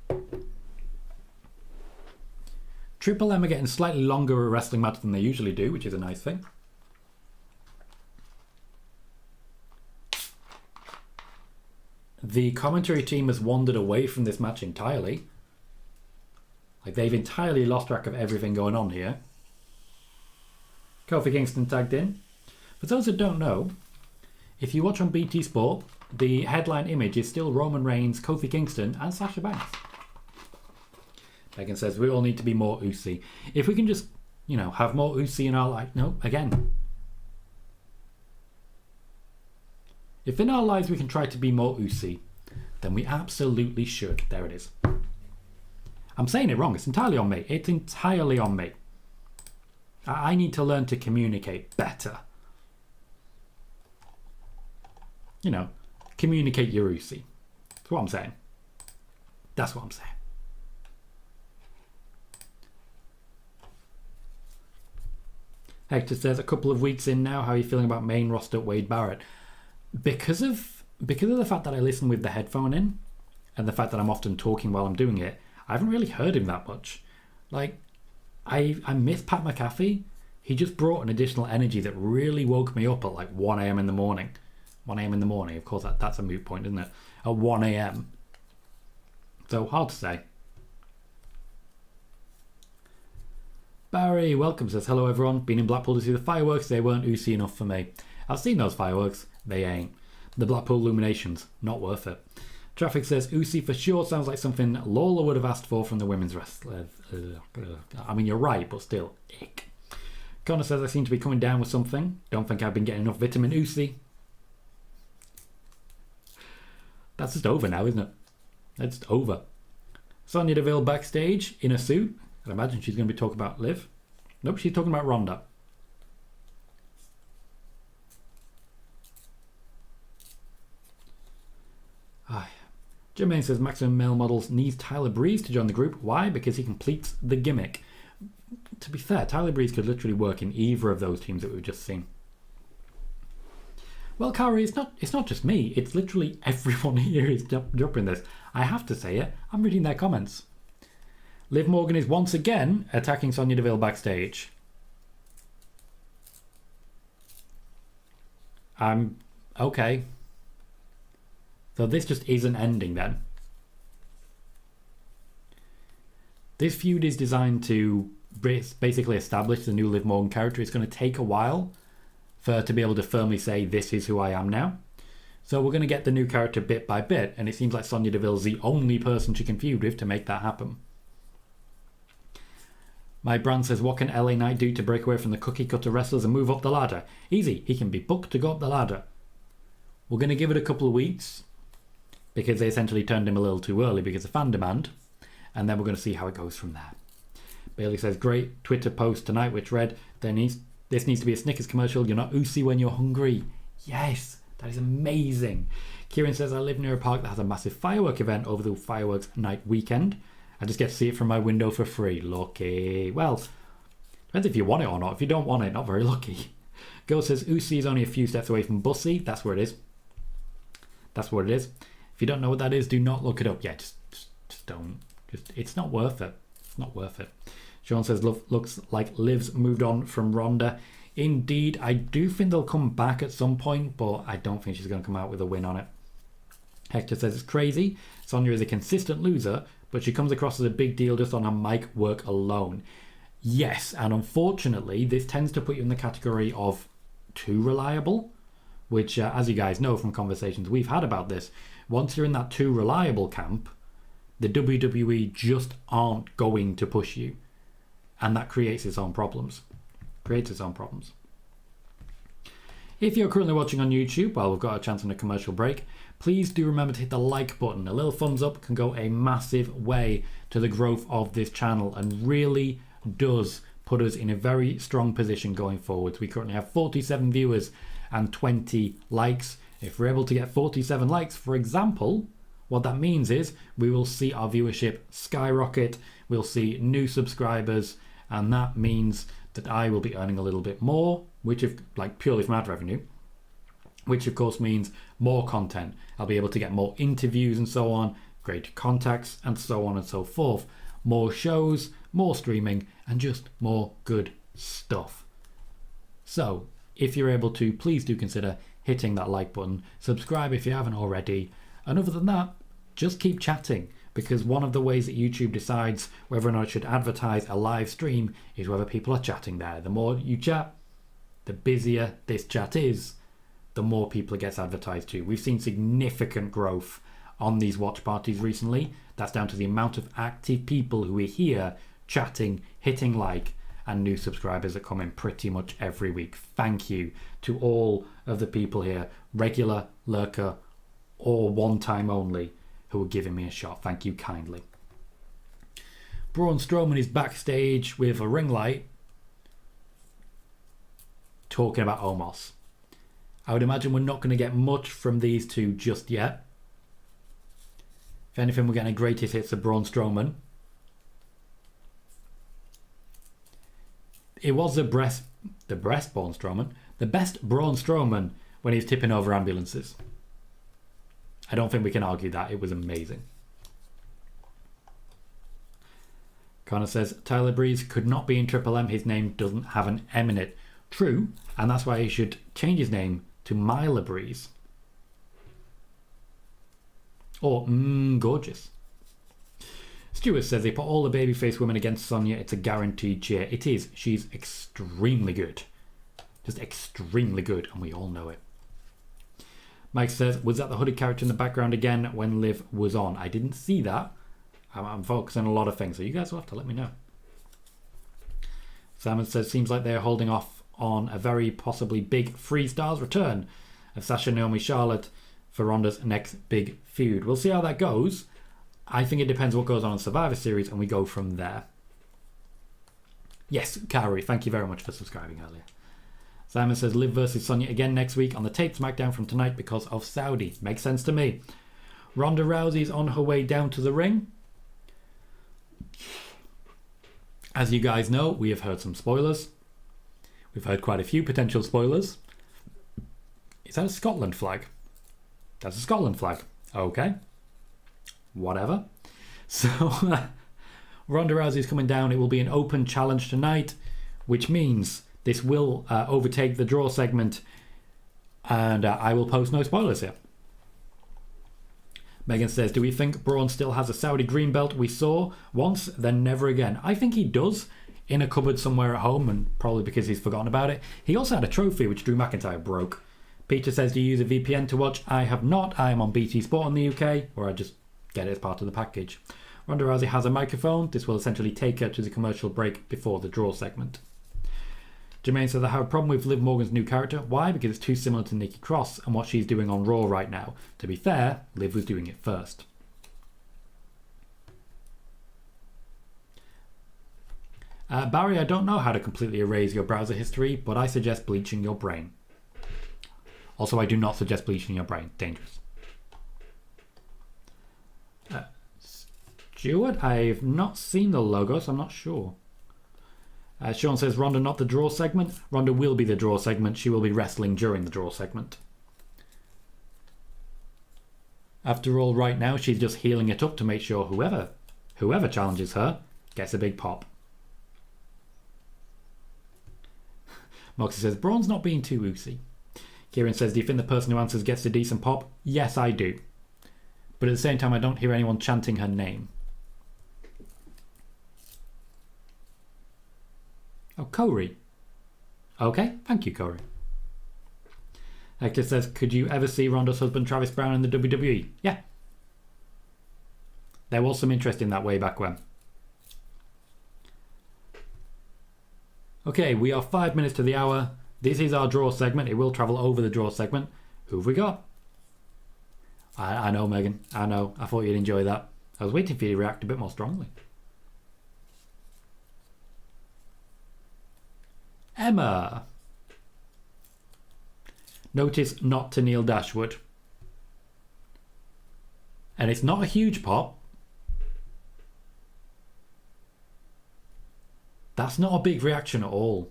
anymore. Triple M are getting slightly longer wrestling matches than they usually do, which is a nice thing. The commentary team has wandered away from this match entirely. Like, they've entirely lost track of everything going on here. Kofi Kingston tagged in. For those that don't know, if you watch on BT Sport, the headline image is still Roman Reigns, Kofi Kingston, and Sasha Banks. Megan says, we all need to be more oozy. If we can just, have more oozy in our life. No, again. If in our lives we can try to be more oozy, then we absolutely should. There it is. I'm saying it wrong. It's entirely on me. It's entirely on me. I need to learn to communicate better. Communicate your oozy. That's what I'm saying. That's what I'm saying. Hector says, a couple of weeks in now, how are you feeling about main roster Wade Barrett? Because of the fact that I listen with the headphone in, and the fact that I'm often talking while I'm doing it, I haven't really heard him that much. Like, I miss Pat McAfee. He just brought an additional energy that really woke me up at like 1 a.m. in the morning. 1 a.m. in the morning, of course, that's a moot point, isn't it? At 1 a.m. So, hard to say. Barry, welcome, says, hello everyone. Been in Blackpool to see the fireworks. They weren't oozy enough for me. I've seen those fireworks. They ain't. The Blackpool Illuminations. Not worth it. Traffic says, oozy for sure sounds like something Lola would have asked for from the women's wrestler. I mean, you're right, but still, ick. Connor says, I seem to be coming down with something. Don't think I've been getting enough vitamin oozy. That's just over now, isn't it? That's over. Sonya Deville backstage in a suit. I imagine she's going to be talking about Liv. Nope, she's talking about Ronda. Jermaine says Maximum Male Models needs Tyler Breeze to join the group. Why? Because he completes the gimmick. To be fair, Tyler Breeze could literally work in either of those teams that we've just seen. Well, Kari, it's not just me. It's literally everyone here is dropping this. I have to say it. I'm reading their comments. Liv Morgan is once again attacking Sonya Deville backstage. Okay. So this just isn't ending then. This feud is designed to basically establish the new Liv Morgan character. It's going to take a while for her to be able to firmly say, this is who I am now. So we're going to get the new character bit by bit, and it seems like Sonya Deville's the only person she can feud with to make that happen. My brand says, what can LA Knight do to break away from the cookie cutter wrestlers and move up the ladder? Easy. He can be booked to go up the ladder. We're going to give it a couple of weeks because they essentially turned him a little too early because of fan demand. And then we're going to see how it goes from there. Bailey says, great Twitter post tonight, which read, this needs to be a Snickers commercial. You're not Usi when you're hungry. Yes, that is amazing. Kieran says, I live near a park that has a massive firework event over the fireworks night weekend. I just get to see it from my window for free. Lucky. Well, depends if you want it or not. If you don't want it, not very lucky. Girl says, Usi is only a few steps away from Bussy. That's where it is. That's what it is. If you don't know what that is, do not look it up. Yeah, just don't. It's not worth it. It's not worth it. Sean says, looks like Liv's moved on from Ronda. Indeed, I do think they'll come back at some point, but I don't think she's going to come out with a win on it. Hector says, it's crazy. Sonya is a consistent loser, but she comes across as a big deal just on her mic work alone. Yes, and unfortunately, this tends to put you in the category of too reliable, which, as you guys know from conversations we've had about this, once you're in that too reliable camp, the WWE just aren't going to push you. And that creates its own problems. If you're currently watching on YouTube, while we've got a chance on a commercial break, please do remember to hit the like button. A little thumbs up can go a massive way to the growth of this channel and really does put us in a very strong position going forward. We currently have 47 viewers and 20 likes. If we're able to get 47 likes, for example, what that means is we will see our viewership skyrocket, we'll see new subscribers, and that means that I will be earning a little bit more, which is like purely from ad revenue, which of course means more content. I'll be able to get more interviews and so on, greater contacts and so on and so forth, more shows, more streaming, and just more good stuff. So if you're able to, please do consider hitting that like button, subscribe if you haven't already, and other than that, just keep chatting, because one of the ways that YouTube decides whether or not it should advertise a live stream is whether people are chatting there. The more you chat, the busier this chat is, the more people it gets advertised to. We've seen significant growth on these watch parties recently. That's down to the amount of active people who are here chatting, hitting like, and new subscribers that come in pretty much every week. Thank you to all of the people here, regular, lurker, or one time only, who are giving me a shot. Thank you kindly. Braun Strowman is backstage with a ring light talking about Omos. I would imagine we're not going to get much from these two just yet. If anything, we're getting a greatest hits of Braun Strowman. It was the best Braun Strowman, the best Braun Strowman when he's tipping over ambulances. I don't think we can argue that. It was amazing. Connor says, Tyler Breeze could not be in Triple M. His name doesn't have an M in it. True, and that's why he should change his name to Myla Breeze. Or Gorgeous. Stuart says they put all the babyface women against Sonya. It's a guaranteed cheer. It is. She's extremely good. Just extremely good, and we all know it. Mike says, was that the hooded character in the background again when Liv was on? I didn't see that. I'm focusing on a lot of things, so you guys will have to let me know. Simon says, seems like they're holding off on a very possibly big Freestars return of Sasha, Naomi, Charlotte for Ronda's next big feud. We'll see how that goes. I think it depends what goes on in Survivor Series, and we go from there. Yes, Kari, thank you very much for subscribing earlier. Simon says, Liv versus Sonya again next week on the taped SmackDown from tonight because of Saudi. Makes sense to me. Ronda Rousey's on her way down to the ring. As you guys know, we have heard some spoilers. We've heard quite a few potential spoilers. Is that a Scotland flag? That's a Scotland flag. Okay. Whatever. So, Ronda Rousey's coming down. It will be an open challenge tonight, which means this will overtake the draw segment, and I will post no spoilers here. Megan says, do we think Braun still has a Saudi green belt we saw once, then never again? I think he does, in a cupboard somewhere at home, and probably because he's forgotten about it. He also had a trophy which Drew McIntyre broke. Peter says, do you use a VPN to watch? I have not. I am on BT Sport in the UK, where I just get it as part of the package. Ronda Rousey has a microphone. This will essentially take her to the commercial break before the draw segment. Jermaine says, I have a problem with Liv Morgan's new character. Why? Because it's too similar to Nikki Cross and what she's doing on Raw right now. To be fair, Liv was doing it first. Barry, I don't know how to completely erase your browser history, but I suggest bleaching your brain. Also, I do not suggest bleaching your brain. Dangerous. Stuart, I've not seen the logo, so I'm not sure. Sean says, Ronda not the draw segment. Ronda will be the draw segment. She will be wrestling during the draw segment. After all, right now, she's just healing it up to make sure whoever challenges her gets a big pop. Moxie says, Braun's not being too oozy. Kieran says, do you think the person who answers gets a decent pop? Yes, I do. But at the same time, I don't hear anyone chanting her name. Oh, Corey. Okay, thank you, Corey. Hector says, could you ever see Ronda's husband Travis Brown in the WWE? Yeah. There was some interest in that way back when. Okay, we are 5 minutes to the hour. This is our draw segment. It will travel over the draw segment. Who have we got? I know, Megan. I know. I thought you'd enjoy that. I was waiting for you to react a bit more strongly. Emma. Notice not to Neil Dashwood. And it's not a huge pop. That's not a big reaction at all.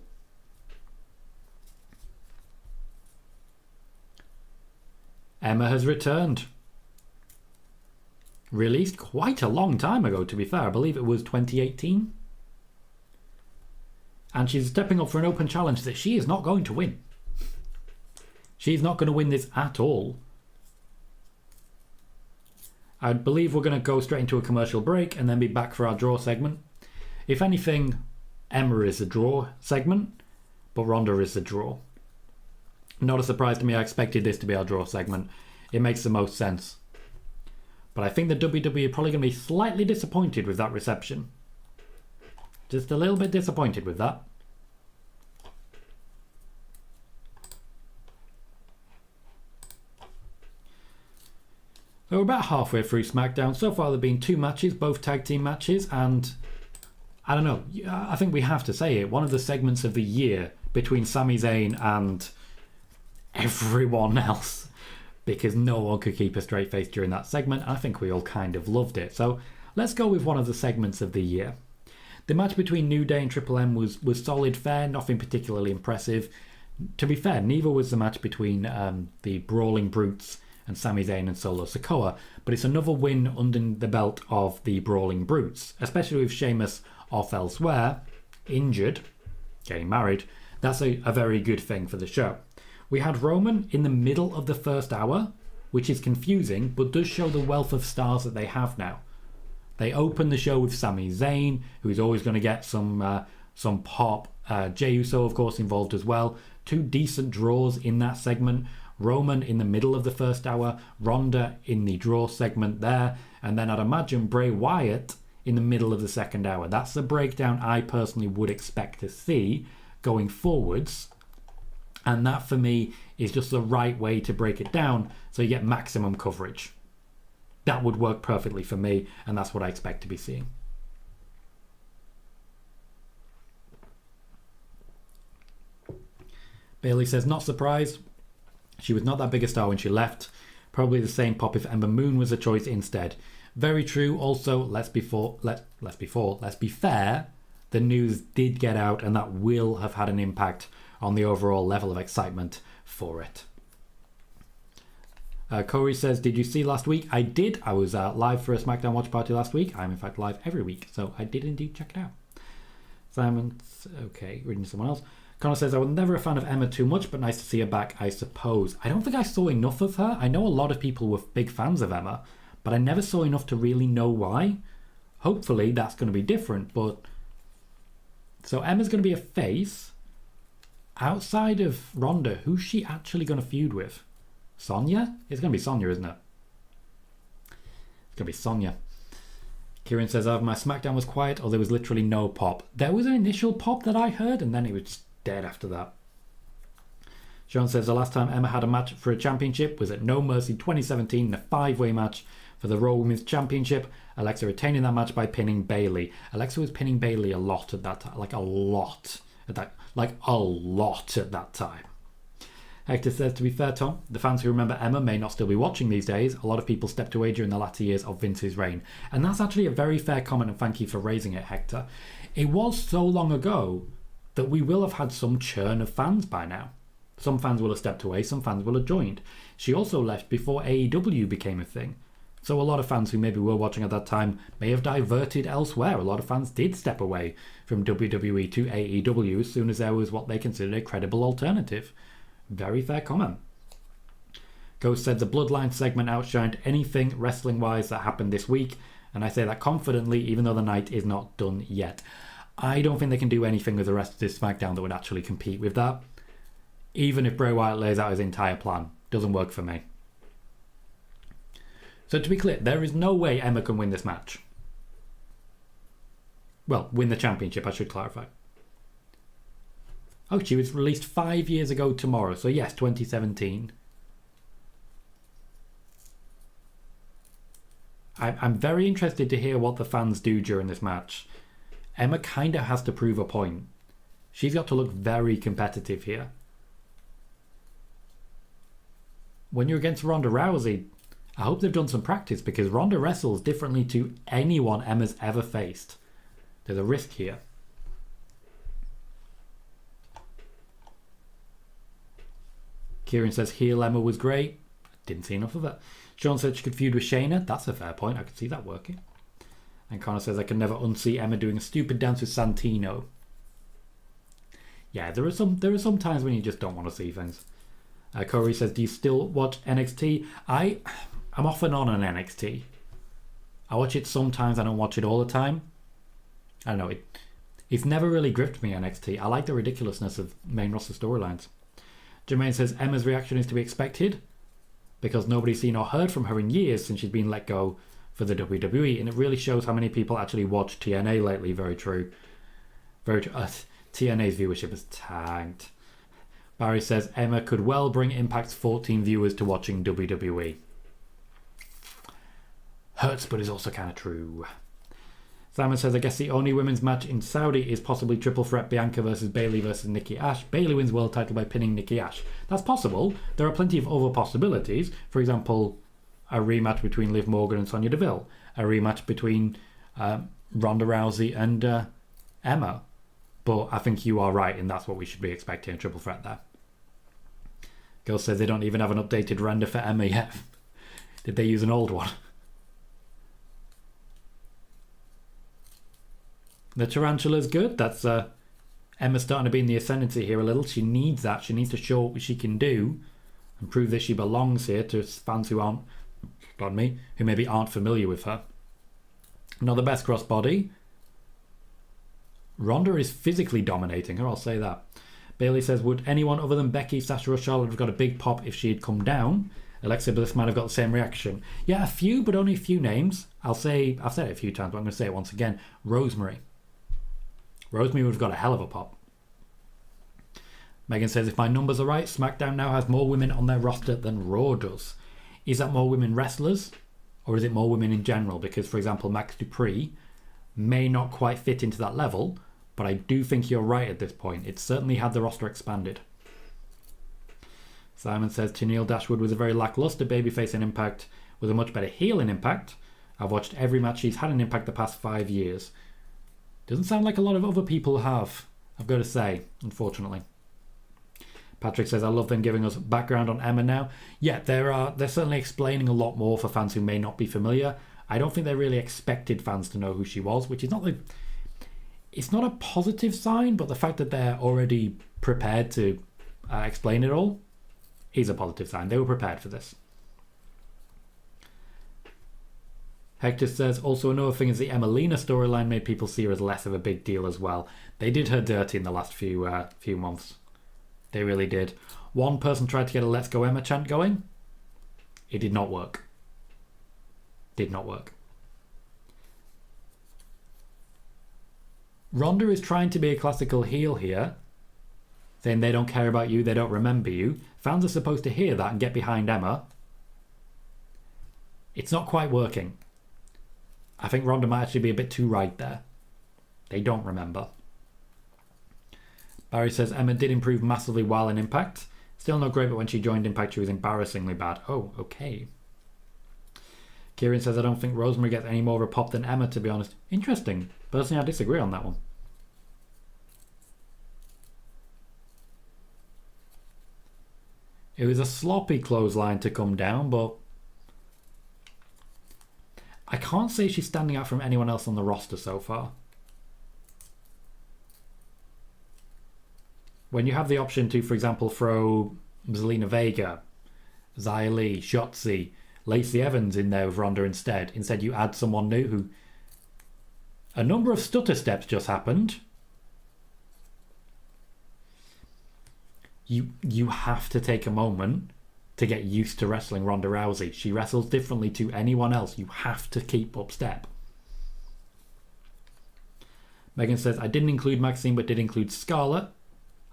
Emma has returned. Released quite a long time ago, to be fair. I believe it was 2018. And she's stepping up for an open challenge that she is not going to win. She's not going to win this at all. I believe we're going to go straight into a commercial break and then be back for our draw segment. If anything, Emma is the draw segment, but Ronda is the draw. Not a surprise to me. I expected this to be our draw segment. It makes the most sense. But I think the WWE are probably going to be slightly disappointed with that reception. Just a little bit disappointed with that. So we're about halfway through SmackDown. So far there have been 2 matches, both tag team matches, and I don't know, I think we have to say it, one of the segments of the year between Sami Zayn and everyone else, because no one could keep a straight face during that segment. I think we all kind of loved it. So let's go with one of the segments of the year. The match between New Day and Triple M was solid, fair, nothing particularly impressive. To be fair, neither was the match between the Brawling Brutes and Sami Zayn and Solo Sikoa, but it's another win under the belt of the Brawling Brutes, especially with Sheamus off elsewhere, injured, getting married. That's a very good thing for the show. We had Roman in the middle of the first hour, which is confusing, but does show the wealth of stars that they have now. They open the show with Sami Zayn, who's always going to get some pop. Jey Uso, of course, involved as well. 2 decent draws in that segment. Roman in the middle of the first hour, Ronda in the draw segment there, and then I'd imagine Bray Wyatt in the middle of the second hour. That's the breakdown I personally would expect to see going forwards, and that for me is just the right way to break it down so you get maximum coverage. That would work perfectly for me, and that's what I expect to be seeing. Bailey says, not surprised. She was not that big a star when she left. Probably the same pop if Ember Moon was a choice instead. Very true. Also, let's be fair, the news did get out, and that will have had an impact on the overall level of excitement for it. Corey says, did you see last week? I did. I was live for a SmackDown watch party last week. I'm in fact live every week, so I did indeed check it out. Simon's okay, reading someone else. Connor says, I was never a fan of Emma too much, but nice to see her back, I suppose. I don't think I saw enough of her. I know a lot of people were big fans of Emma, but I never saw enough to really know why. Hopefully that's going to be different, but... So Emma's going to be a face. Outside of Ronda, who's she actually going to feud with? Sonya? It's going to be Sonya, isn't it? It's going to be Sonya. Kieran says, either my SmackDown was quiet or there was literally no pop. There was an initial pop that I heard and then it was just dead after that. Sean says, the last time Emma had a match for a championship was at No Mercy 2017 in a 5-way match for the Raw Women's Championship. Alexa retaining that match by pinning Bayley. Alexa was pinning Bayley a lot at that time. Like a lot at that time. Hector says, to be fair, Tom, the fans who remember Emma may not still be watching these days. A lot of people stepped away during the latter years of Vince's reign. And that's actually a very fair comment, and thank you for raising it, Hector. It was so long ago that we will have had some churn of fans by now. Some fans will have stepped away, some fans will have joined. She also left before AEW became a thing. So a lot of fans who maybe were watching at that time may have diverted elsewhere. A lot of fans did step away from WWE to AEW as soon as there was what they considered a credible alternative. Very fair comment. Ghost said the Bloodline segment outshined anything wrestling-wise that happened this week, and I say that confidently even though the night is not done yet. I don't think they can do anything with the rest of this SmackDown that would actually compete with that. Even if Bray Wyatt lays out his entire plan. Doesn't work for me. So to be clear, there is no way Emma can win this match. Well, win the championship, I should clarify. Oh, she was released 5 years ago tomorrow. So yes, 2017. I'm very interested to hear what the fans do during this match. Emma kind of has to prove a point. She's got to look very competitive here. When you're against Ronda Rousey, I hope they've done some practice because Ronda wrestles differently to anyone Emma's ever faced. There's a risk here. Kieran says heel Emma was great. Didn't see enough of it. Sean said she could feud with Shayna. That's a fair point. I could see that working. And Connor says I can never unsee Emma doing a stupid dance with Santino. Yeah, there are some times when you just don't want to see things. Corey says, do you still watch NXT? I'm off and on NXT. I watch it sometimes. I don't watch it all the time. I don't know. It's never really gripped me, NXT. I like the ridiculousness of main roster storylines. Jermaine says Emma's reaction is to be expected because nobody's seen or heard from her in years since she's been let go for the WWE, and it really shows how many people actually watch TNA lately. Very true. Very true. TNA's viewership has tanked. Barry says Emma could well bring Impact's 14 viewers to watching WWE. Hurts, but is also kind of true. Simon says, I guess the only women's match in Saudi is possibly triple threat Bianca versus Bayley versus Nikki Ash. Bayley wins world title by pinning Nikki Ash. That's possible. There are plenty of other possibilities. For example, a rematch between Liv Morgan and Sonya Deville. A rematch between Ronda Rousey and Emma. But I think you are right, and that's what we should be expecting, a triple threat there. Girl says they don't even have an updated render for Emma yet. Did they use an old one? The tarantula's good. That's Emma starting to be in the ascendancy here a little. She needs that. She needs to show what she can do and prove that she belongs here to fans who aren't, pardon me, who maybe aren't familiar with her. Not the best crossbody. Ronda is physically dominating her, I'll say that. Bayley says, would anyone other than Becky, Sasha or Charlotte have got a big pop if she had come down? Alexa Bliss might have got the same reaction. Yeah, a few, but only a few names. I've said it a few times, but I'm going to say it once again. Rosemary. Rosemary would have got a hell of a pop. Megan says, if my numbers are right, SmackDown now has more women on their roster than Raw does. Is that more women wrestlers? Or is it more women in general? Because, for example, Max Dupree may not quite fit into that level, but I do think you're right at this point. It certainly had the roster expanded. Simon says, Tennille Dashwood was a very lackluster babyface in Impact, with a much better heel in Impact. I've watched every match she's had in Impact the past 5 years. Doesn't sound like a lot of other people have, I've got to say, unfortunately. Patrick says, I love them giving us background on Emma now. Yeah, they're certainly explaining a lot more for fans who may not be familiar. I don't think they really expected fans to know who she was, which is not it's not a positive sign, but the fact that they're already prepared to explain it all is a positive sign. They were prepared for this. Hector says, also another thing is the Emmalina storyline made people see her as less of a big deal as well. They did her dirty in the last few months. They really did. One person tried to get a Let's Go Emma chant going. It did not work. Did not work. Ronda is trying to be a classical heel here, saying they don't care about you, they don't remember you. Fans are supposed to hear that and get behind Emma. It's not quite working. I think Ronda might actually be a bit too right there. They don't remember. Barry says Emma did improve massively while in Impact. Still not great, but when she joined Impact she was embarrassingly bad. Oh, okay. Kieran says I don't think Rosemary gets any more of a pop than Emma, to be honest. Interesting. Personally, I disagree on that one. It was a sloppy clothesline to come down, but I can't say she's standing out from anyone else on the roster so far. When you have the option to, for example, throw Zelina Vega, Xia Li, Shotzi, Lacey Evans in there with Ronda instead you add someone new who... A number of stutter steps just happened. You have to take a moment to get used to wrestling Ronda Rousey. She wrestles differently to anyone else. You have to keep up step. Megan says, I didn't include Maxine but did include Scarlett.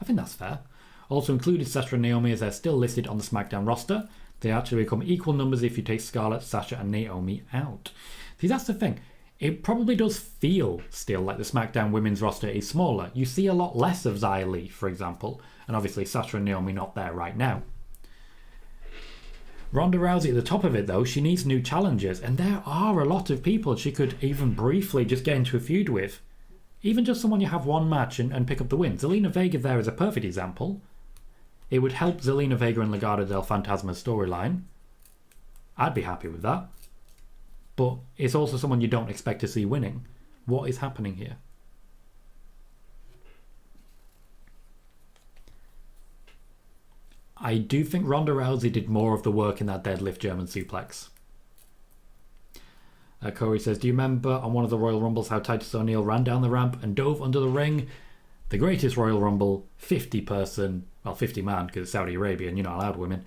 I think that's fair. Also included Sasha and Naomi as they're still listed on the SmackDown roster. They actually become equal numbers if you take Scarlett, Sasha and Naomi out. See, that's the thing. It probably does feel still like the SmackDown women's roster is smaller. You see a lot less of Xia Li, for example. And obviously Sasha and Naomi not there right now. Ronda Rousey at the top of it though, she needs new challenges. And there are a lot of people she could even briefly just get into a feud with. Even just someone you have one match and pick up the win. Zelina Vega there is a perfect example. It would help Zelina Vega and Legato del Fantasma's storyline. I'd be happy with that. But it's also someone you don't expect to see winning. What is happening here? I do think Ronda Rousey did more of the work in that deadlift German suplex. Corey says, do you remember on one of the Royal Rumbles how Titus O'Neil ran down the ramp and dove under the ring? The greatest Royal Rumble, 50 person, well 50 man because it's Saudi Arabia and you're not allowed women.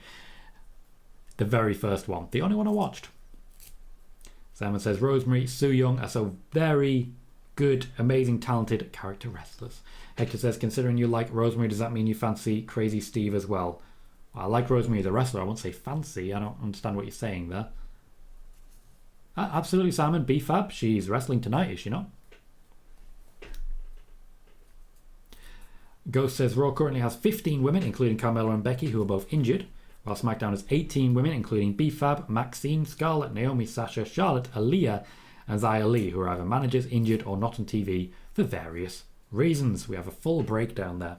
The very first one. The only one I watched. Simon says, Rosemary, Su Yung are so very good, amazing, talented character wrestlers. Hector says, considering you like Rosemary, does that mean you fancy Crazy Steve as well? Well, I like Rosemary as a wrestler. I won't say fancy. I don't understand what you're saying there. Absolutely, Simon. B-Fab. She's wrestling tonight, is she not? Ghost says, Raw currently has 15 women, including Carmella and Becky, who are both injured. While SmackDown has 18 women, including B-Fab, Maxine, Scarlett, Naomi, Sasha, Charlotte, Aaliyah, and Xia Li, who are either managers, injured, or not on TV for various reasons. We have a full breakdown there.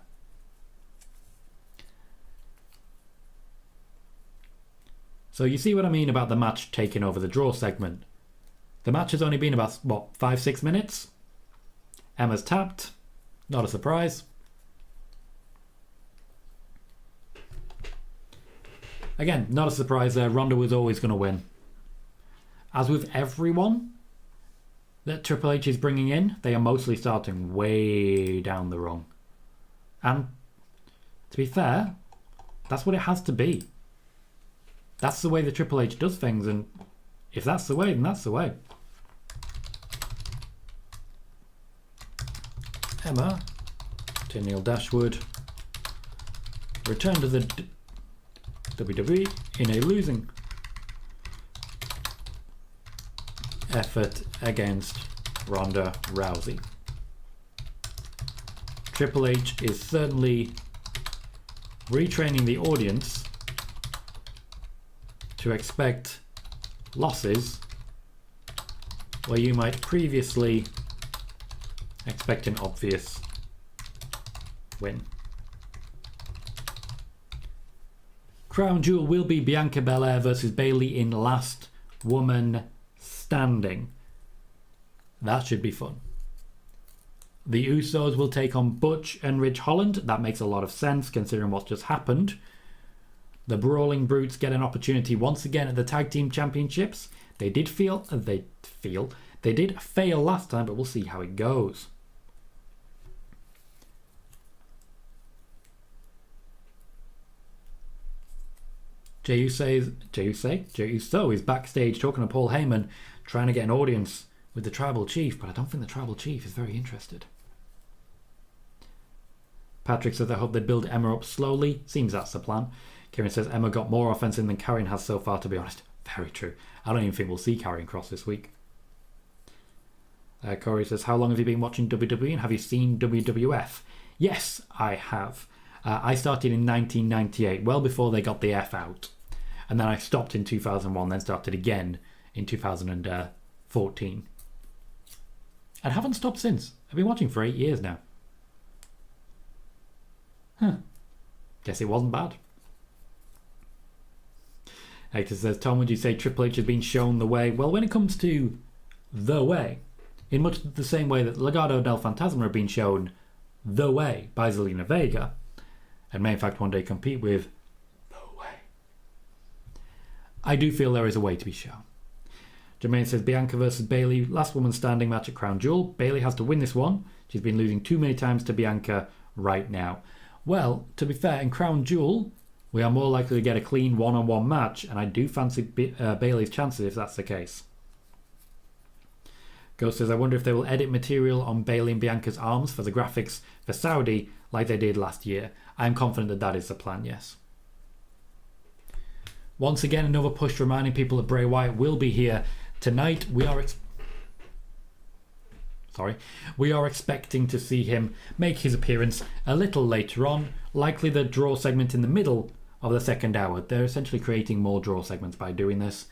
So you see what I mean about the match taking over the draw segment. The match has only been about, what, 5-6 minutes? Emma's tapped. Not a surprise. Again, not a surprise there. Ronda was always going to win. As with everyone that Triple H is bringing in, they are mostly starting way down the rung. And to be fair, that's what it has to be. That's the way the Triple H does things, and if that's the way, then that's the way. Emma, to Neil Dashwood, returned to the WWE in a losing effort against Ronda Rousey. Triple H is certainly retraining the audience to expect losses where you might previously expect an obvious win. Crown Jewel will be Bianca Belair versus Bayley in Last Woman Standing. That should be fun. The Usos will take on Butch and Ridge Holland. That makes a lot of sense considering what's just happened. The Brawling Brutes get an opportunity once again at the Tag Team Championships. They did fail last time, but we'll see how it goes. Jey Uso is backstage talking to Paul Heyman, trying to get an audience with the Tribal Chief, but I don't think the Tribal Chief is very interested. Patrick says, I hope they build Emma up slowly. Seems that's the plan. Kieran says, Emma got more offense in than Karrion has so far, to be honest. Very true. I don't even think we'll see Karrion Kross this week. Corey says, how long have you been watching WWE and have you seen WWF? Yes, I have. I started in 1998, well before they got the F out. And then I stopped in 2001, then started again in 2014. And haven't stopped since. I've been watching for 8 years now. Guess it wasn't bad. Hector says, Tom, would you say Triple H has been shown the way? Well, when it comes to the way, in much the same way that Legato del Fantasma have been shown the way by Zelina Vega, and may in fact one day compete with the way, I do feel there is a way to be shown. Jermaine says, Bianca versus Bayley, last woman standing match at Crown Jewel. Bayley has to win this one. She's been losing too many times to Bianca right now. Well, to be fair, in Crown Jewel, we are more likely to get a clean one-on-one match, and I do fancy Bayley's chances if that's the case. Ghost says, I wonder if they will edit material on Bayley and Bianca's arms for the graphics for Saudi like they did last year. I am confident that that is the plan, yes. Once again, another push reminding people that Bray Wyatt will be here tonight. We are expecting to see him make his appearance a little later on, likely the draw segment in the middle of the second hour. They're essentially creating more draw segments by doing this.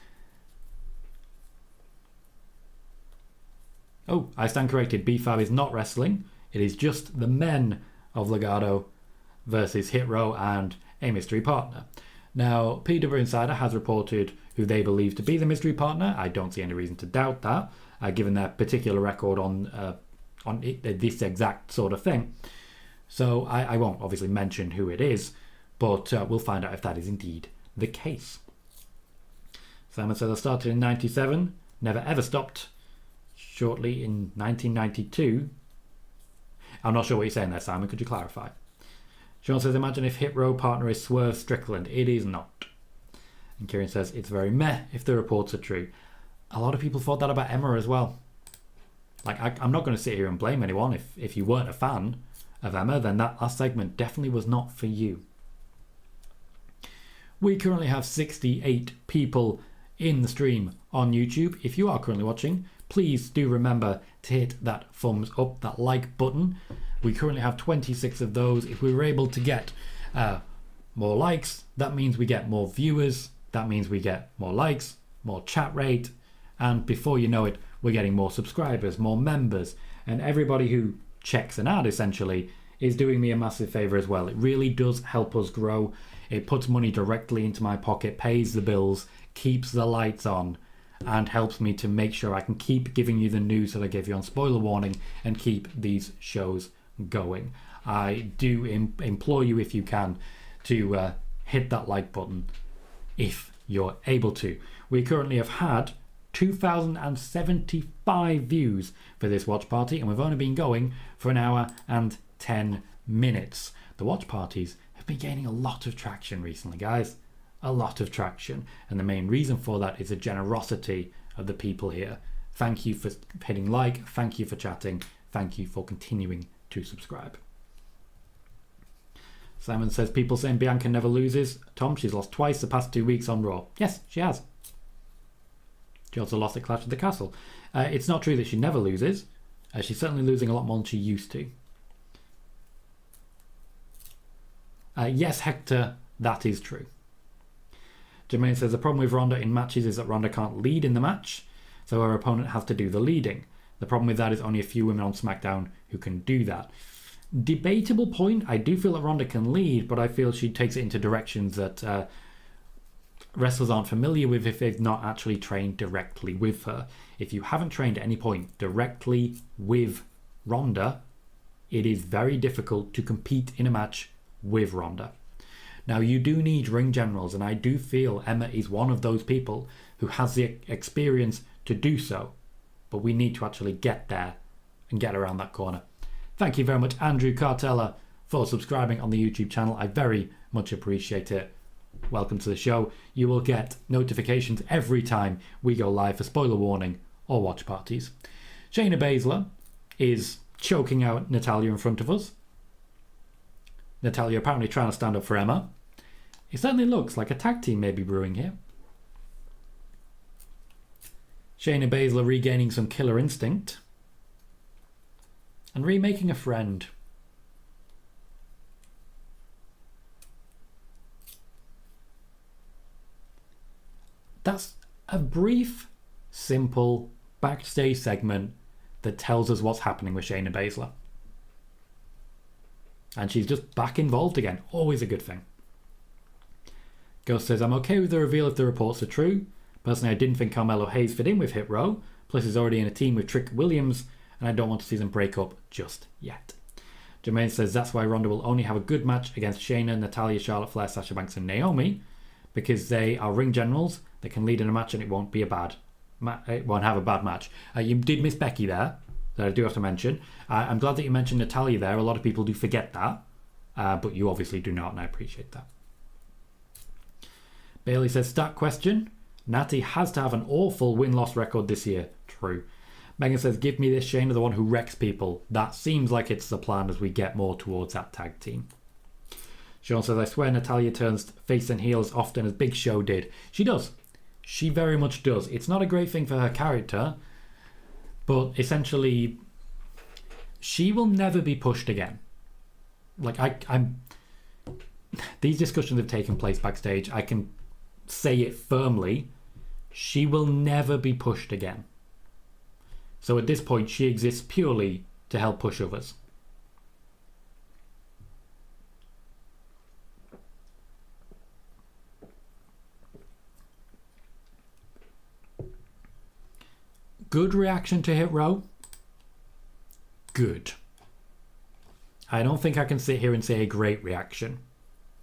Oh, I stand corrected. B-Fab is not wrestling. It is just the men of Legato versus Hit Row and a mystery partner. Now, PW Insider has reported who they believe to be the mystery partner. I don't see any reason to doubt that, given their particular record on this exact sort of thing. So I won't obviously mention who it is, but we'll find out if that is indeed the case. Simon says, I started in 97, never ever stopped. Shortly in 1992. I'm not sure what you're saying there, Simon. Could you clarify? Sean says, imagine if Hit Row partner is Swerve Strickland. It is not. And Kieran says, it's very meh if the reports are true. A lot of people thought that about Emma as well. Like, I'm not going to sit here and blame anyone. If you weren't a fan of Emma, then that last segment definitely was not for you. We currently have 68 people in the stream on YouTube. If you are currently watching, please do remember to hit that thumbs up, that like button. We currently have 26 of those. If we were able to get more likes, that means we get more viewers. That means we get more likes, more chat rate. And before you know it, we're getting more subscribers, more members. And everybody who checks an ad, essentially, is doing me a massive favor as well. It really does help us grow. It puts money directly into my pocket, pays the bills, keeps the lights on, and helps me to make sure I can keep giving you the news that I gave you on Spoiler Warning and keep these shows going. I do implore you, if you can, to hit that like button if you're able to. We currently have had 2,075 views for this watch party, and we've only been going for an hour and 10 minutes. The watch parties have been gaining a lot of traction recently, guys. A lot of traction, and the main reason for that is the generosity of the people here. Thank you for hitting like, thank you for chatting, thank you for continuing to subscribe. Simon says, people saying Bianca never loses. Tom, she's lost twice the past 2 weeks on Raw. Yes, she has. She also lost at Clash of the Castle. It's not true that she never loses. She's certainly losing a lot more than she used to. Yes, Hector, that is true. Jermaine says, the problem with Ronda in matches is that Ronda can't lead in the match, so her opponent has to do the leading. The problem with that is only a few women on SmackDown who can do that. Debatable point. I do feel that Ronda can lead, but I feel she takes it into directions that wrestlers aren't familiar with if they've not actually trained directly with her. If you haven't trained at any point directly with Ronda, it is very difficult to compete in a match with Ronda. Now, you do need ring generals, and I do feel Emma is one of those people who has the experience to do so. But we need to actually get there and get around that corner. Thank you very much, Andrew Cartella, for subscribing on the YouTube channel. I very much appreciate it. Welcome to the show. You will get notifications every time we go live for Spoiler Warning or watch parties. Shayna Basler is choking out Natalya in front of us. Natalya apparently trying to stand up for Emma. It certainly looks like a tag team may be brewing here. Shayna Basler regaining some killer instinct. And remaking a friend. That's a brief, simple backstage segment that tells us what's happening with Shayna Basler. And she's just back involved again. Always a good thing. Ghost says, I'm okay with the reveal if the reports are true. Personally, I didn't think Carmelo Hayes fit in with Hit Row. Plus, he's already in a team with Trick Williams, and I don't want to see them break up just yet. Jermaine says, that's why Ronda will only have a good match against Shayna, Natalya, Charlotte Flair, Sasha Banks, and Naomi, because they are ring generals. They can lead in a match, and it won't be it won't have a bad match. You did miss Becky there, that I do have to mention. I'm glad that you mentioned Natalya there. A lot of people do forget that, but you obviously do not, and I appreciate that. Bailey says, stat question. Natty has to have an awful win-loss record this year. True. Megan says, give me this Shayna, the one who wrecks people. That seems like it's the plan as we get more towards that tag team. Sean says, I swear Natalya turns face and heel as often as Big Show did. She does. She very much does. It's not a great thing for her character, but essentially, she will never be pushed again. Like, I'm... These discussions have taken place backstage. I can say it firmly. She will never be pushed again. So at this point, she exists purely to help push others. Good reaction to Hit Row? Good. I don't think I can sit here and say a great reaction.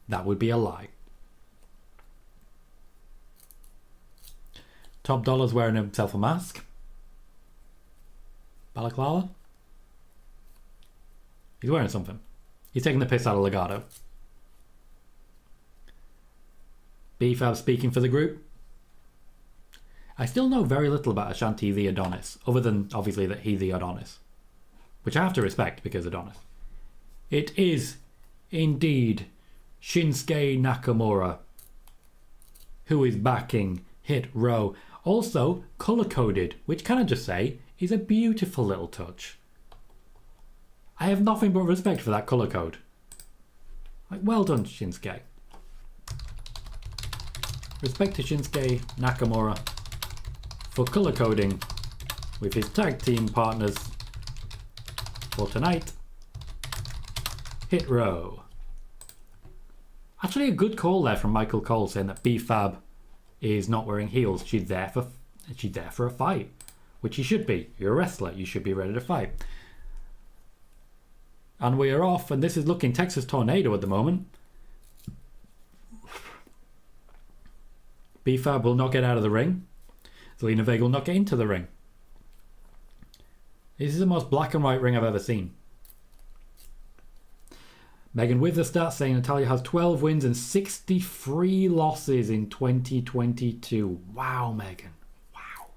That would be a lie. Top Dollar's wearing himself a mask. Balaclava? He's wearing something. He's taking the piss out of Legato. B-Fab speaking for the group. I still know very little about Ashanti the Adonis, other than obviously that he's the Adonis, which I have to respect because Adonis. It is indeed Shinsuke Nakamura who is backing Hit Row. Also color-coded, which can I just say is a beautiful little touch. I have nothing but respect for that color code. Like, well done, Shinsuke. Respect to Shinsuke Nakamura for color coding with his tag team partners for tonight. Hit Row. Actually, a good call there from Michael Cole saying that B-Fab is not wearing heels. She's there for a fight, which you should be. You're a wrestler. You should be ready to fight. And we are off, and this is looking Texas Tornado at the moment. B-Fab will not get out of the ring. Zelina Vega will not get into the ring. This is the most black and white ring I've ever seen. Megan with the stats saying Natalya has 12 wins and 63 losses in 2022. Wow, Megan. Wow.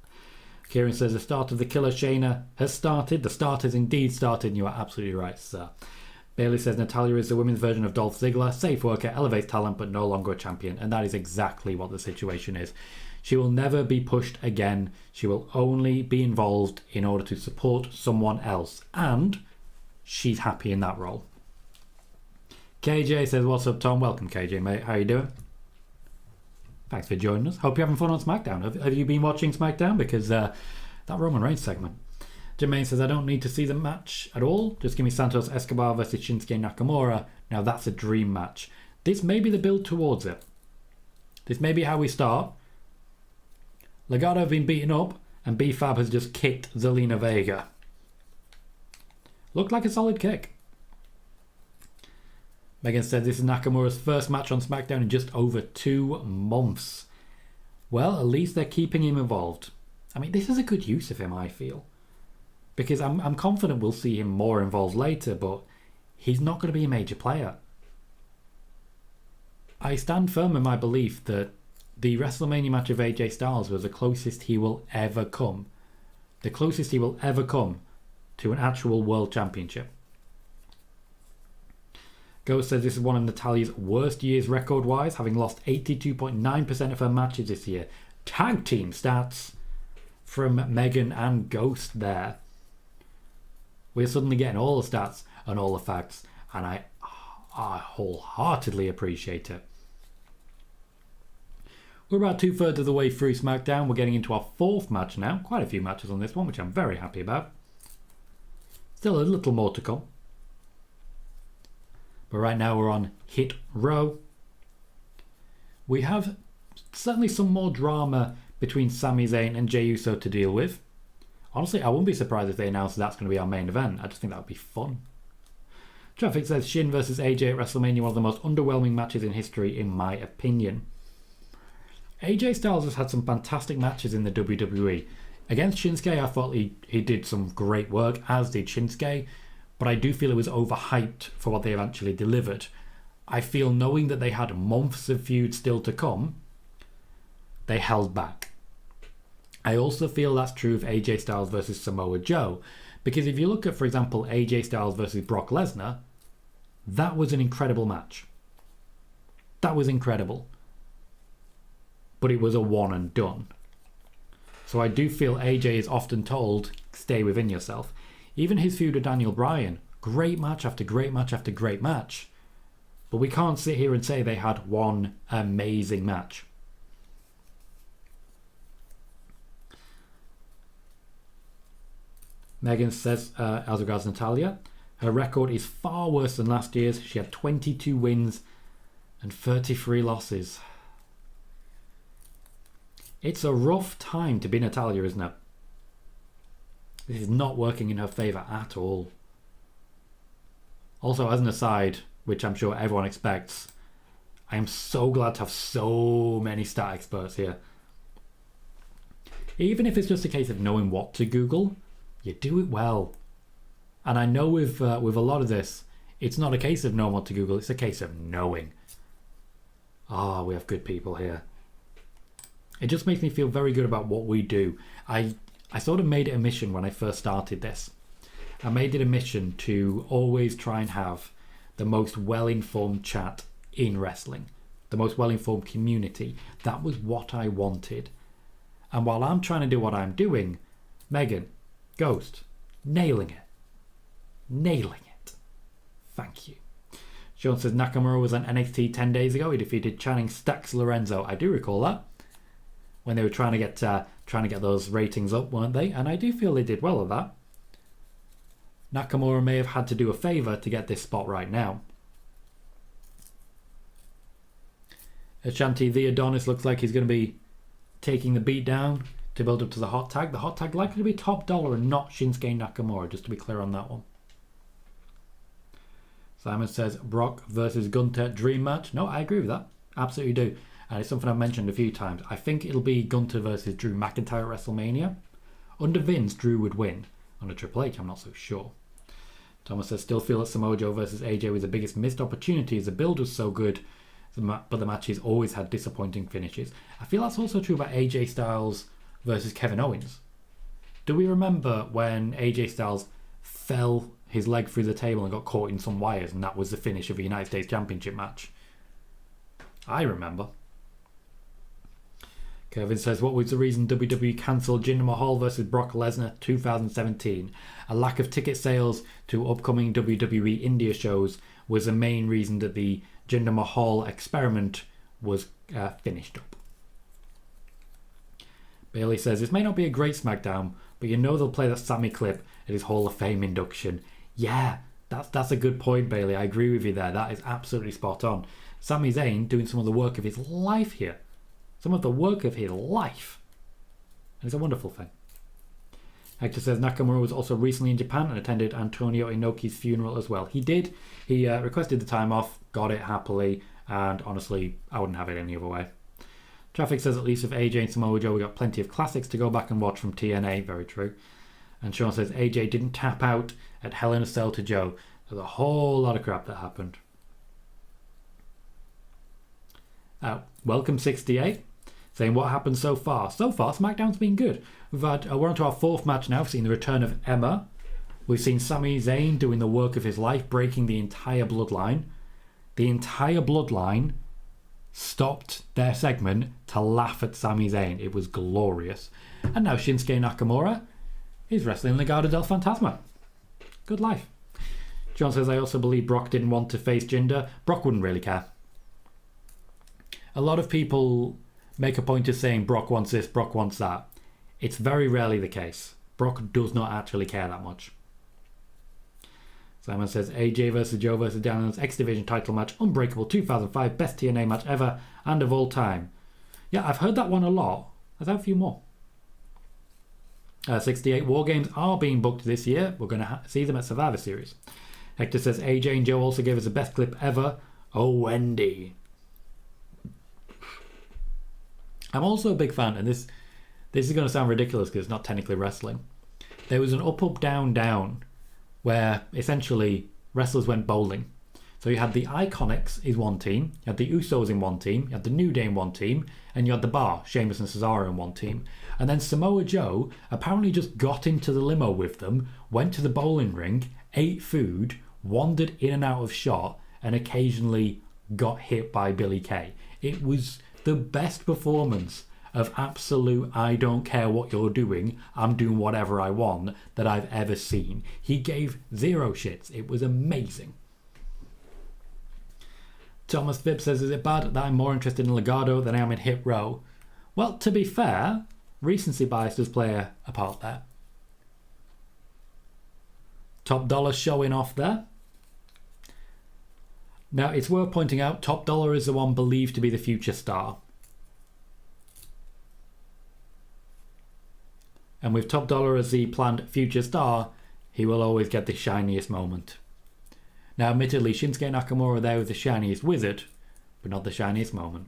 Kieran says the start of the Killer Shayna has started. The start has indeed started, and you are absolutely right, sir. Bailey says Natalya is the women's version of Dolph Ziggler. Safe worker, elevates talent, but no longer a champion. And that is exactly what the situation is. She will never be pushed again. She will only be involved in order to support someone else. And she's happy in that role. KJ says, what's up, Tom? Welcome, KJ, mate. How you doing? Thanks for joining us. Hope you're having fun on SmackDown. Have you been watching SmackDown? Because that Roman Reigns segment. Jermaine says, I don't need to see the match at all. Just give me Santos Escobar versus Shinsuke Nakamura. Now that's a dream match. This may be the build towards it. This may be how we start. Legato have been beaten up, and B-Fab has just kicked Zelina Vega. Looked like a solid kick. Megan said this is Nakamura's first match on SmackDown in just over 2 months. Well, at least they're keeping him involved. I mean, this is a good use of him, I feel. Because I'm confident we'll see him more involved later, but he's not going to be a major player. I stand firm in my belief that the WrestleMania match of AJ Styles was the closest he will ever come. The closest he will ever come to an actual world championship. Ghost says this is one of Natalya's worst years record-wise, having lost 82.9% of her matches this year. Tag team stats from Megan and Ghost there. We're suddenly getting all the stats and all the facts, and I wholeheartedly appreciate it. We're about 2/3 of the way through SmackDown. We're getting into our 4th match now. Quite a few matches on this one, which I'm very happy about. Still a little more to come. But right now we're on Hit Row. We have certainly some more drama between Sami Zayn and Jey Uso to deal with. Honestly, I wouldn't be surprised if they announced that's going to be our main event. I just think that would be fun. Traffic says Shin versus AJ at WrestleMania, one of the most underwhelming matches in history, in my opinion. AJ Styles has had some fantastic matches in the WWE. Against Shinsuke, I thought he did some great work, as did Shinsuke, but I do feel it was overhyped for what they eventually delivered. I feel, knowing that they had months of feud still to come, they held back. I also feel that's true of AJ Styles versus Samoa Joe, because if you look at, for example, AJ Styles versus Brock Lesnar, that was an incredible match. That was incredible. But it was a one and done. So I do feel AJ is often told, stay within yourself. Even his feud with Daniel Bryan, great match after great match after great match. But we can't sit here and say they had one amazing match. Megan says, as regards Natalya, her record is far worse than last year's. She had 22 wins and 33 losses. It's a rough time to be Natalya, isn't it? This is not working in her favour at all. Also, as an aside, which I'm sure everyone expects, I am so glad to have so many stat experts here. Even if it's just a case of knowing what to Google, you do it well. And I know with a lot of this, it's not a case of knowing what to Google, it's a case of knowing. We have good people here. It just makes me feel very good about what we do. I sort of made it a mission when I first started this. I made it a mission to always try and have the most well-informed chat in wrestling. The most well-informed community. That was what I wanted. And while I'm trying to do what I'm doing, Megan, Ghost, nailing it. Nailing it. Thank you. Sean says Nakamura was on NXT 10 days ago. He defeated Channing Stacks Lorenzo. I do recall that. When they were trying to get those ratings up, weren't they? And I do feel they did well at that. Nakamura may have had to do a favour to get this spot right now. Ashanti the Adonis looks like he's going to be taking the beat down to build up to the hot tag. The hot tag likely to be top dollar and not Shinsuke Nakamura, just to be clear on that one. Simon says Brock versus Gunther dream match. No, I agree with that. Absolutely do. And it's something I've mentioned a few times. I think it'll be Gunther versus Drew McIntyre at WrestleMania. Under Vince, Drew would win. Under Triple H, I'm not so sure. Thomas says, still feel that Samoa Joe versus AJ was the biggest missed opportunity as the build was so good, but the matches always had disappointing finishes. I feel that's also true about AJ Styles versus Kevin Owens. Do we remember when AJ Styles fell his leg through the table and got caught in some wires, and that was the finish of a United States Championship match? I remember. Kevin says, what was the reason WWE cancelled Jinder Mahal versus Brock Lesnar 2017? A lack of ticket sales to upcoming WWE India shows was the main reason that the Jinder Mahal experiment was finished up. Bailey says, this may not be a great SmackDown, but you know they'll play that Sami clip at his Hall of Fame induction. Yeah, that's a good point, Bailey. I agree with you there. That is absolutely spot on. Sami Zayn doing some of the work of his life here. Some of the work of his life. And it's a wonderful thing. Hector says Nakamura was also recently in Japan and attended Antonio Inoki's funeral as well. He did. He requested the time off, got it happily, and honestly, I wouldn't have it any other way. Traffic says at least with AJ and Samoa Joe, we got plenty of classics to go back and watch from TNA. Very true. And Sean says AJ didn't tap out at Hell in a Cell to Joe. There's a whole lot of crap that happened. Welcome 68. Saying what happened so far. So far, SmackDown's been good. We're on to our 4th match now. We've seen the return of Emma. We've seen Sami Zayn doing the work of his life, breaking the entire bloodline. The entire Bloodline stopped their segment to laugh at Sami Zayn. It was glorious. And now Shinsuke Nakamura is wrestling Legado del Fantasma. Good life. John says, I also believe Brock didn't want to face Jinder. Brock wouldn't really care. A lot of people make a point of saying Brock wants this, Brock wants that. It's very rarely the case. Brock does not actually care that much. Simon says, AJ versus Joe versus Daniels X Division title match, Unbreakable 2005, best TNA match ever and of all time. Yeah, I've heard that one a lot. Let's have a few more. 68 War Games are being booked this year. We're going to see them at Survivor Series. Hector says, AJ and Joe also gave us the best clip ever. Oh, Wendy. I'm also a big fan, and this is going to sound ridiculous because it's not technically wrestling. There was an up, up, down, down, where essentially wrestlers went bowling. So you had the Iconics in one team, you had the Usos in one team, you had the New Day in one team, and you had the Bar, Sheamus and Cesaro in one team. And then Samoa Joe apparently just got into the limo with them, went to the bowling ring, ate food, wandered in and out of shot, and occasionally got hit by Billy Kay. It was the best performance of absolute I don't care what you're doing, I'm doing whatever I want that I've ever seen. He gave zero shits. It was amazing. Thomas Phibbs says, is it bad that I'm more interested in Legado than I am in Hit Row? Well, to be fair, recency bias does play a part there. Top Dollar showing off there. Now, it's worth pointing out, Top Dollar is the one believed to be the future star. And with Top Dollar as the planned future star, he will always get the shiniest moment. Now, admittedly, Shinsuke Nakamura there was the shiniest wizard, but not the shiniest moment.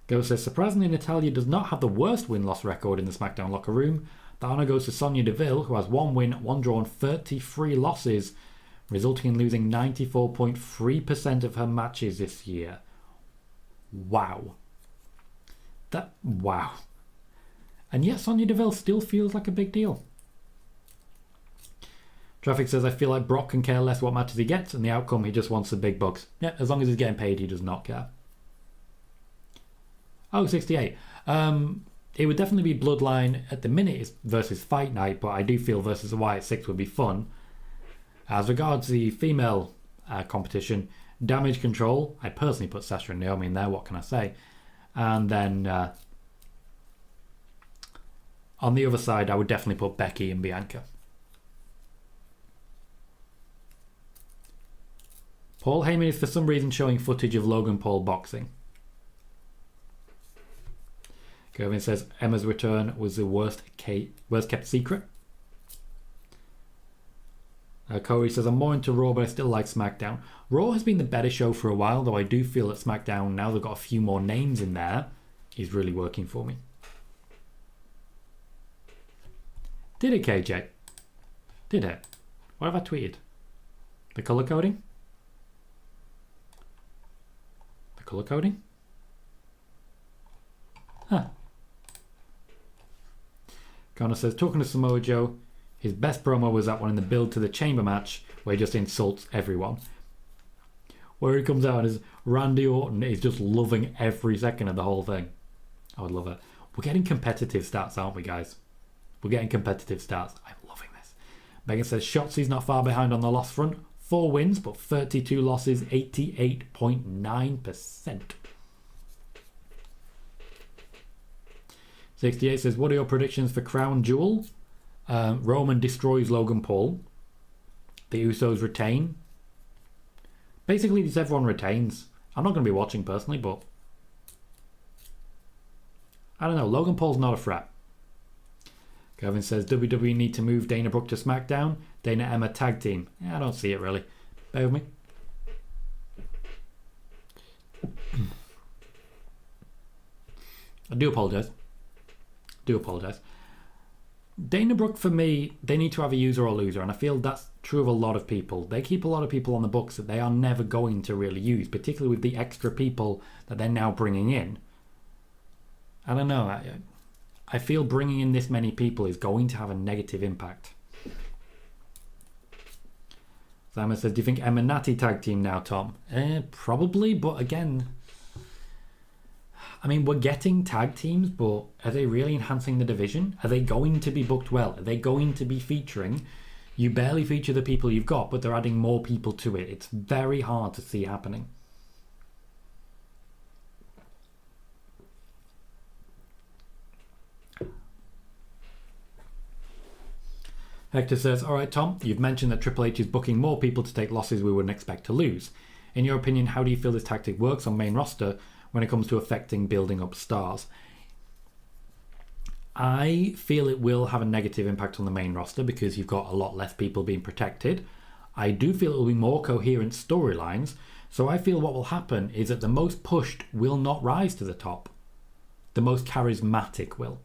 Go says, surprisingly, Natalya does not have the worst win-loss record in the SmackDown locker room. The honour goes to Sonya Deville, who has 1 win, 1 draw, and 33 losses, resulting in losing 94.3% of her matches this year. Wow. Wow. And yet Sonya Deville still feels like a big deal. Traffic says, I feel like Brock can care less what matches he gets, and the outcome, he just wants the big bucks. Yeah, as long as he's getting paid, he does not care. Oh, 68. It would definitely be Bloodline at the minute versus Fight Night, but I do feel versus the Wyatt 6 would be fun. As regards the female competition, Damage Control, I personally put Sasha and Naomi in there, what can I say? And then on the other side, I would definitely put Becky and Bianca. Paul Heyman is for some reason showing footage of Logan Paul boxing. Gervin says Emma's return was the worst kept secret. Corey says, I'm more into Raw, but I still like SmackDown. Raw has been the better show for a while, though I do feel that SmackDown, now they've got a few more names in there, is really working for me. Did it, KJ? Did it? What have I tweeted? The colour coding? The colour coding? Huh. Connor says, talking to Samoa Joe, his best promo was that one in the build to the Chamber match where he just insults everyone. Where he comes out as Randy Orton is just loving every second of the whole thing. I would love it. We're getting competitive stats, aren't we, guys? We're getting competitive stats. I'm loving this. Megan says, Shotzi's not far behind on the loss front. 4 wins, but 32 losses, 88.9%. 68 says, what are your predictions for Crown Jewel? Roman destroys Logan Paul. The Usos retain. Basically, just everyone retains. I'm not going to be watching personally, but I don't know. Logan Paul's not a threat. Kevin says, WWE need to move Dana Brooke to SmackDown. Dana Emma tag team. Yeah, I don't see it really. Bear with me. I do apologise. Dana Brooke, for me, they need to have a user or loser, and I feel that's true of a lot of people. They keep a lot of people on the books that they are never going to really use, particularly with the extra people that they're now bringing in. I don't know. I feel bringing in this many people is going to have a negative impact. Simon says, do you think Emma and Natty tag team now, Tom? Probably, but again, I mean, we're getting tag teams, but are they really enhancing the division? Are they going to be booked well? Are they going to be featuring? You barely feature the people you've got, but they're adding more people to it. It's very hard to see happening. Hector says, alright Tom, you've mentioned that Triple H is booking more people to take losses we wouldn't expect to lose. In your opinion, how do you feel this tactic works on main roster when it comes to affecting building up stars? I feel it will have a negative impact on the main roster because you've got a lot less people being protected. I do feel it will be more coherent storylines, so I feel what will happen is that the most pushed will not rise to the top. The most charismatic will.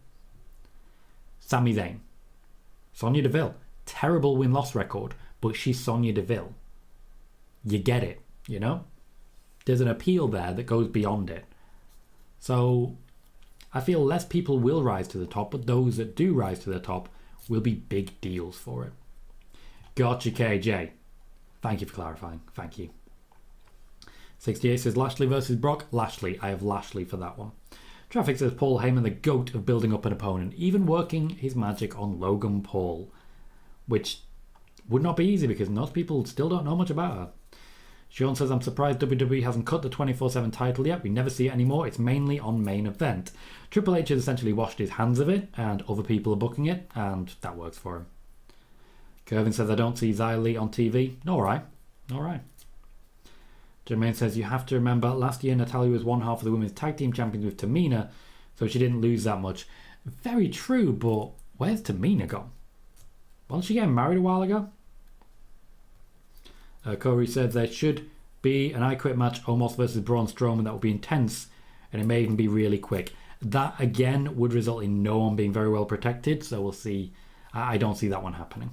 Sami Zayn. Sonya Deville, terrible win-loss record, but she's Sonya Deville. You get it, you know? There's an appeal there that goes beyond it. So I feel less people will rise to the top, but those that do rise to the top will be big deals for it. Gotcha, KJ. Thank you for clarifying. Thank you. 68 says Lashley versus Brock. Lashley. I have Lashley for that one. Traffic says Paul Heyman, the GOAT of building up an opponent, even working his magic on Logan Paul, which would not be easy because most people still don't know much about her. Sean says, I'm surprised WWE hasn't cut the 24/7 title yet. We never see it anymore. It's mainly on main event. Triple H has essentially washed his hands of it, and other people are booking it, and that works for him. Kervin says, I don't see Xia Li on TV. All right. Jermaine says, you have to remember, last year Natalya was one half of the women's tag team champions with Tamina, so she didn't lose that much. Very true, but where's Tamina gone? Wasn't she getting married a while ago? Corey says there should be an I Quit match, Omos versus Braun Strowman, that will be intense, and it may even be really quick. That, again, would result in no one being very well protected, so we'll see. I don't see that one happening.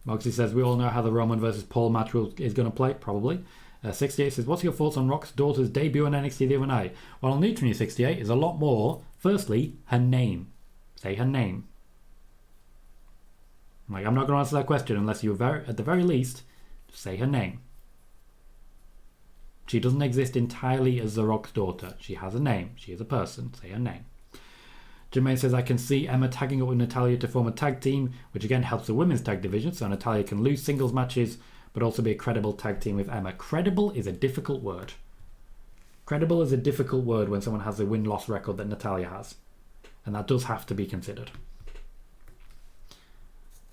Moxie says, we all know how the Roman versus Paul match is going to play, probably. 68 says, what's your thoughts on Rock's daughter's debut on NXT the other night? Well, new to me, 68 is a lot more. Firstly, her name. Say her name. I'm not going to answer that question unless you, at the very least, say her name. She doesn't exist entirely as The Rock's daughter. She has a name. She is a person. Say her name. Jermaine says, I can see Emma tagging up with Natalya to form a tag team, which again helps the women's tag division, so Natalya can lose singles matches, but also be a credible tag team with Emma. Credible is a difficult word. Credible is a difficult word when someone has the win-loss record that Natalya has. And that does have to be considered.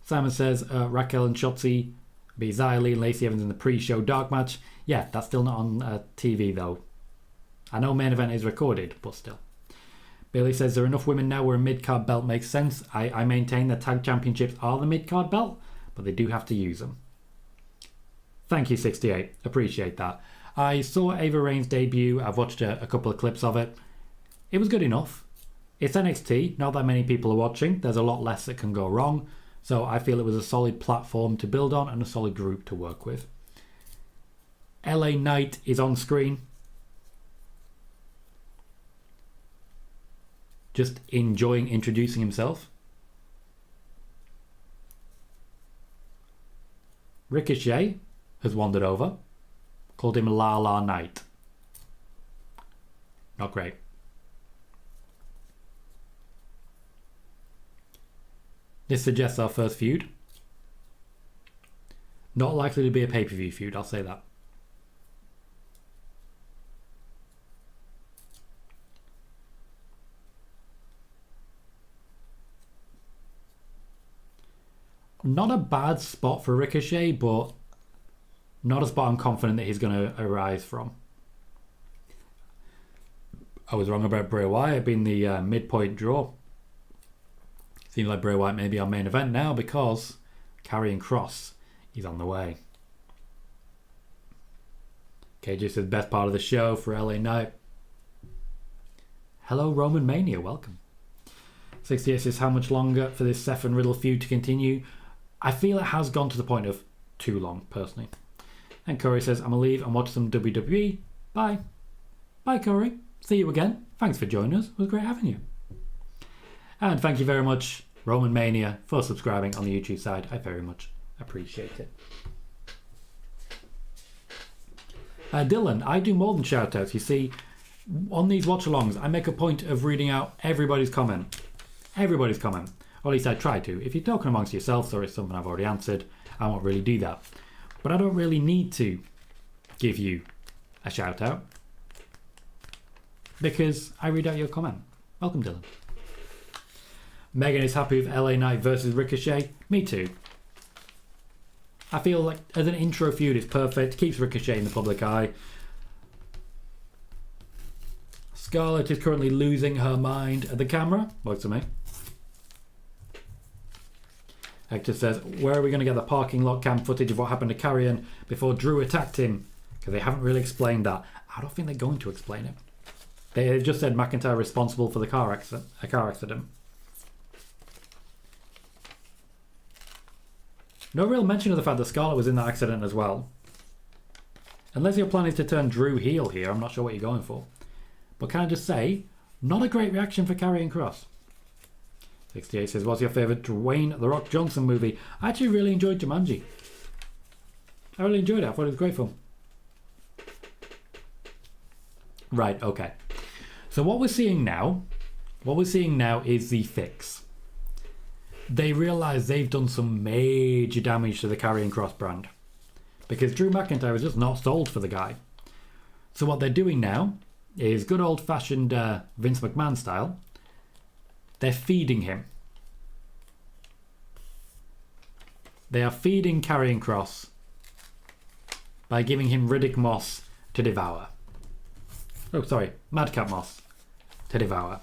Simon says, Raquel and Shotzi beat Xia Li and Lacey Evans in the pre-show dark match. Yeah, that's still not on TV though. I know main event is recorded, but still. Bailey says, there are enough women now where a mid-card belt makes sense. I maintain that tag championships are the mid-card belt, but they do have to use them. Thank you, 68. Appreciate that. I saw Ava Reigns' debut. I've watched a couple of clips of it. It was good enough. It's NXT. Not that many people are watching. There's a lot less that can go wrong. So I feel it was a solid platform to build on and a solid group to work with. LA Knight is on screen. Just enjoying introducing himself. Ricochet has wandered over. Called him La La Knight. Not great. This suggests our first feud. Not likely to be a pay-per-view feud, I'll say that. Not a bad spot for Ricochet, but not a spot I'm confident that he's going to arise from. I was wrong about Bray Wyatt being the midpoint draw. Seems like Bray Wyatt may be our main event now because Karrion Kross is on the way. KJ says best part of the show for LA Knight. Hello Roman Mania, welcome. 68 says how much longer for this Seth and Riddle feud to continue? I feel it has gone to the point of too long, personally. And Corey says, I'm going to leave and watch some WWE. Bye. Bye, Corey. See you again. Thanks for joining us. It was great having you. And thank you very much, Roman Mania, for subscribing on the YouTube side. I very much appreciate it. Dylan, I do more than shout-outs. You see, on these watch-alongs, I make a point of reading out everybody's comment. Everybody's comment. Or at least I try to. If you're talking amongst yourselves or it's something I've already answered, I won't really do that. But I don't really need to give you a shout-out because I read out your comment. Welcome, Dylan. Megan is happy with LA Knight versus Ricochet. Me too. I feel like as an intro feud, it's perfect. Keeps Ricochet in the public eye. Scarlett is currently losing her mind at the camera. Works for me. Hector says, where are we going to get the parking lot cam footage of what happened to Karrion before Drew attacked him? Because they haven't really explained that. I don't think they're going to explain it. They just said McIntyre responsible for the car accident. No real mention of the fact that Scarlett was in that accident as well. Unless your plan is to turn Drew heel here, I'm not sure what you're going for. But can I just say, not a great reaction for Karrion Kross. 68 says, what's your favourite Dwayne The Rock Johnson movie? I actually really enjoyed Jumanji. I really enjoyed it. I thought it was great fun. Right, okay. So what we're seeing now is the fix. They realise they've done some major damage to the Karrion Kross brand. Because Drew McIntyre is just not sold for the guy. So what they're doing now is good old-fashioned Vince McMahon style. They're feeding him. They are feeding Karrion Kross by giving him Riddick Moss to devour. Oh, sorry, Madcap Moss to devour.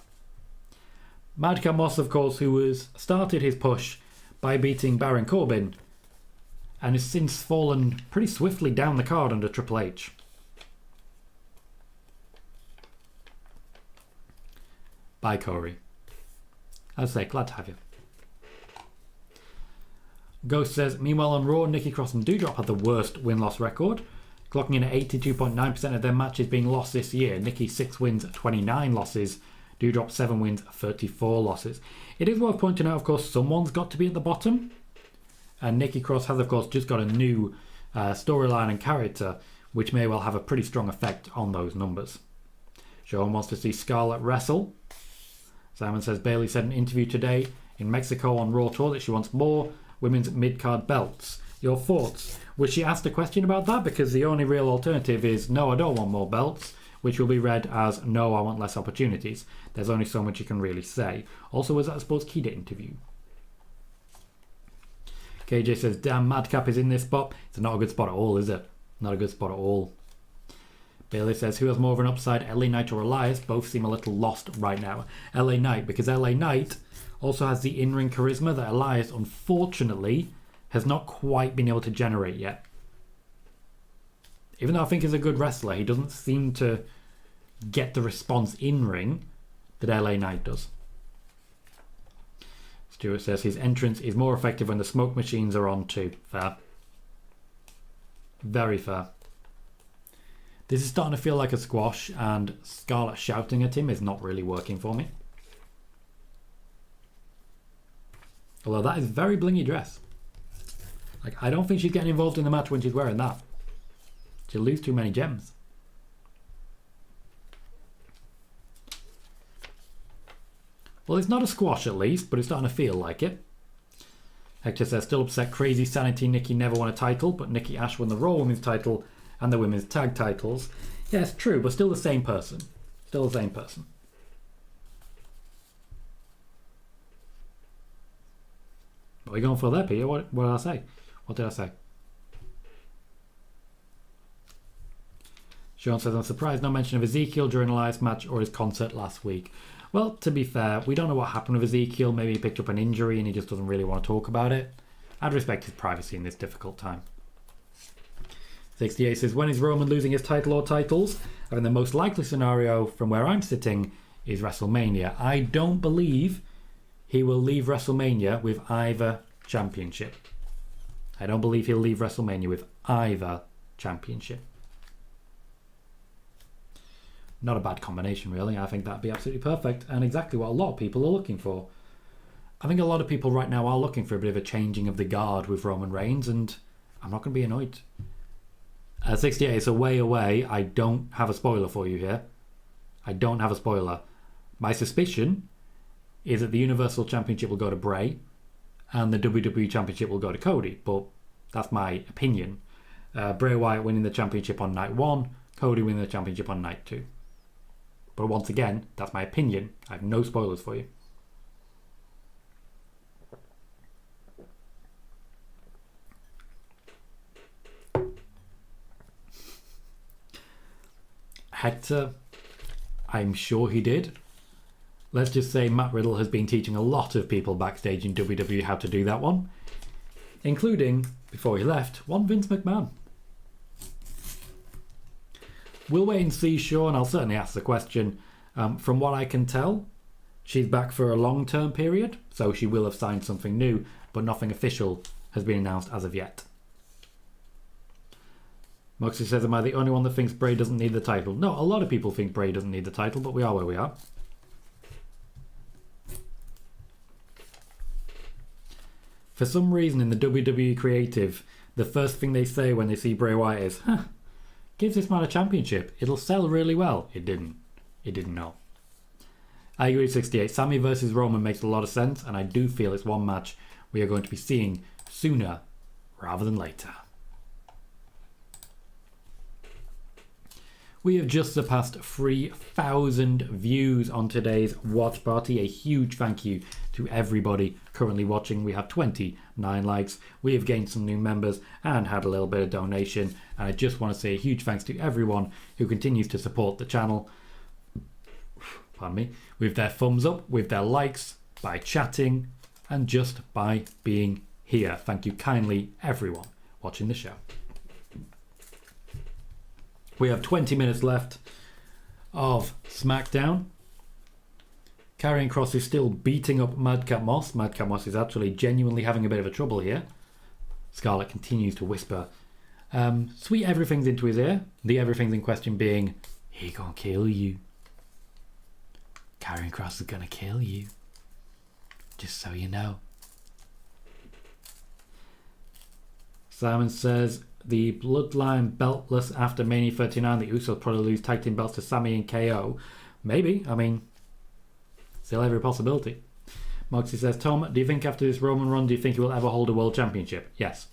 Madcap Moss, of course, who has started his push by beating Baron Corbin and has since fallen pretty swiftly down the card under Triple H. Bye, Corey. I'd say, glad to have you. Ghost says, meanwhile on Raw, Nikki Cross and Doudrop had the worst win-loss record, clocking in at 82.9% of their matches being lost this year. Nikki 6 wins, 29 losses. Doudrop 7 wins, 34 losses. It is worth pointing out, of course, someone's got to be at the bottom. And Nikki Cross has, of course, just got a new storyline and character, which may well have a pretty strong effect on those numbers. Sean wants to see Scarlett wrestle. Simon says Bayley said in an interview today in Mexico on Raw Tour that she wants more women's mid-card belts. Your thoughts? Was she asked a question about that? Because the only real alternative is no, I don't want more belts, which will be read as no, I want less opportunities. There's only so much you can really say. Also, was that a Sports Keeda interview? KJ says, damn, Madcap is in this spot. It's not a good spot at all, is it? Not a good spot at all. Bailey says, who has more of an upside, LA Knight or Elias? Both seem a little lost right now. LA Knight, because LA Knight also has the in-ring charisma that Elias, unfortunately, has not quite been able to generate yet. Even though I think he's a good wrestler, he doesn't seem to get the response in-ring that LA Knight does. Stuart says his entrance is more effective when the smoke machines are on too. Fair. Very fair. This is starting to feel like a squash, and Scarlett shouting at him is not really working for me. Although that is a very blingy dress. Like, I don't think she's getting involved in the match when she's wearing that. She'll lose too many gems. Well, it's not a squash at least, but it's starting to feel like it. Hector says, still upset, crazy sanity, Nikki never won a title, but Nikki Ash won the Raw Women's title and the Women's Tag titles. Yeah, it's true, but still the same person. Still the same person. What are you going for there, Peter? What did I say? What did I say? Sean says, I'm surprised no mention of Ezekiel during Elias' match or his concert last week. Well, to be fair, we don't know what happened with Ezekiel. Maybe he picked up an injury and he just doesn't really want to talk about it. I'd respect his privacy in this difficult time. 68 says, when is Roman losing his title or titles? I think the most likely scenario from where I'm sitting is WrestleMania. I don't believe he will leave WrestleMania with either championship. I don't believe he'll leave WrestleMania with either championship. Not a bad combination, really. I think that'd be absolutely perfect and exactly what a lot of people are looking for. I think a lot of people right now are looking for a bit of a changing of the guard with Roman Reigns, and I'm not going to be annoyed. 68 is a way away. I don't have a spoiler for you here. I don't have a spoiler. My suspicion is that the Universal Championship will go to Bray and the WWE Championship will go to Cody, but that's my opinion. Bray Wyatt winning the championship on night 1, Cody winning the championship on night 2. But once again, that's my opinion. I have no spoilers for you. Hector, I'm sure he did. Let's just say Matt Riddle has been teaching a lot of people backstage in WWE how to do that one, including, before he left, one Vince McMahon. We'll wait and see, Sean. I'll certainly ask the question. From what I can tell, she's back for a long-term period, so she will have signed something new, but nothing official has been announced as of yet. Moxie says, am I the only one that thinks Bray doesn't need the title? No, a lot of people think Bray doesn't need the title, but we are where we are. For some reason in the WWE creative, the first thing they say when they see Bray Wyatt is, gives this man a championship. It'll sell really well. It didn't. It didn't know. I agree with 68. Sami versus Roman makes a lot of sense, and I do feel it's one match we are going to be seeing sooner rather than later. We have just surpassed 3,000 views on today's watch party. A huge thank you to everybody currently watching. We have 29 likes. We have gained some new members and had a little bit of donation. And I just want to say a huge thanks to everyone who continues to support the channel. Pardon me. With their thumbs up, with their likes, by chatting, and just by being here. Thank you kindly, everyone watching the show. We have 20 minutes left of SmackDown. Karrion Kross is still beating up Madcap Moss. Madcap Moss is actually genuinely having a bit of a trouble here. Scarlett continues to whisper sweet everything's into his ear. The everything's in question being, he gonna kill you. Karrion Kross is gonna kill you. Just so you know. Simon says, the Bloodline beltless after Mania 39. The Usos probably lose tag team belts to Sami and KO. Maybe. I mean, still every possibility. Moxie says, Tom, do you think after this Roman run, do you think he will ever hold a world championship? Yes.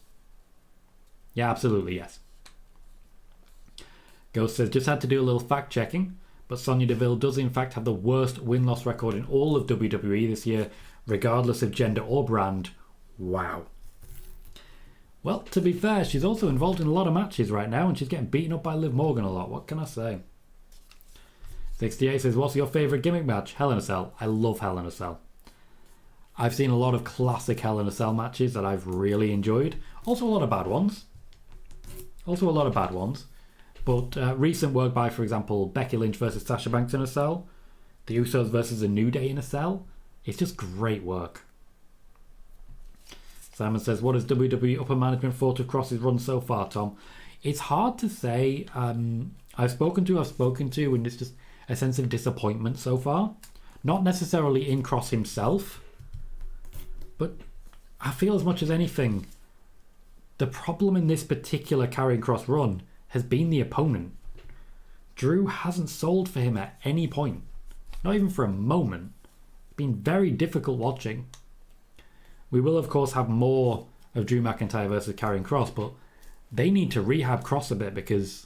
Yeah, absolutely, yes. Ghost says, just had to do a little fact checking, but Sonya Deville does in fact have the worst win-loss record in all of WWE this year, regardless of gender or brand. Wow. Well, to be fair, she's also involved in a lot of matches right now, and she's getting beaten up by Liv Morgan a lot. What can I say? 68 says, what's your favourite gimmick match? Hell in a Cell. I love Hell in a Cell. I've seen a lot of classic Hell in a Cell matches that I've really enjoyed. Also a lot of bad ones. But recent work by, for example, Becky Lynch versus Sasha Banks in a cell. The Usos versus A New Day in a cell. It's just great work. Simon says, what has WWE upper management thought of Kross's run so far, Tom? It's hard to say. I've spoken to, and it's just a sense of disappointment so far. Not necessarily in Kross himself, but I feel as much as anything, the problem in this particular Karrion Kross run has been the opponent. Drew hasn't sold for him at any point. Not even for a moment. It's been very difficult watching. We will, of course, have more of Drew McIntyre versus Karrion Kross, but they need to rehab Kross a bit because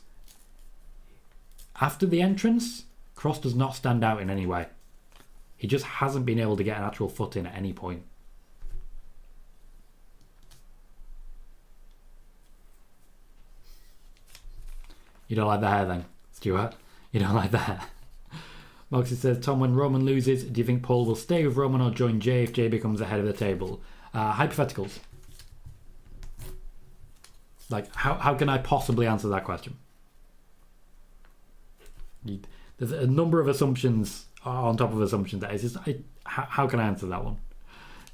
after the entrance, Kross does not stand out in any way. He just hasn't been able to get an actual foot in at any point. You don't like the hair then, Stuart? You don't like the hair? Moxie says, Tom, when Roman loses, do you think Paul will stay with Roman or join Jay if Jay becomes the head of the table? Hypotheticals. Like, how can I possibly answer that question? There's a number of assumptions on top of assumptions. That is just, how can I answer that one?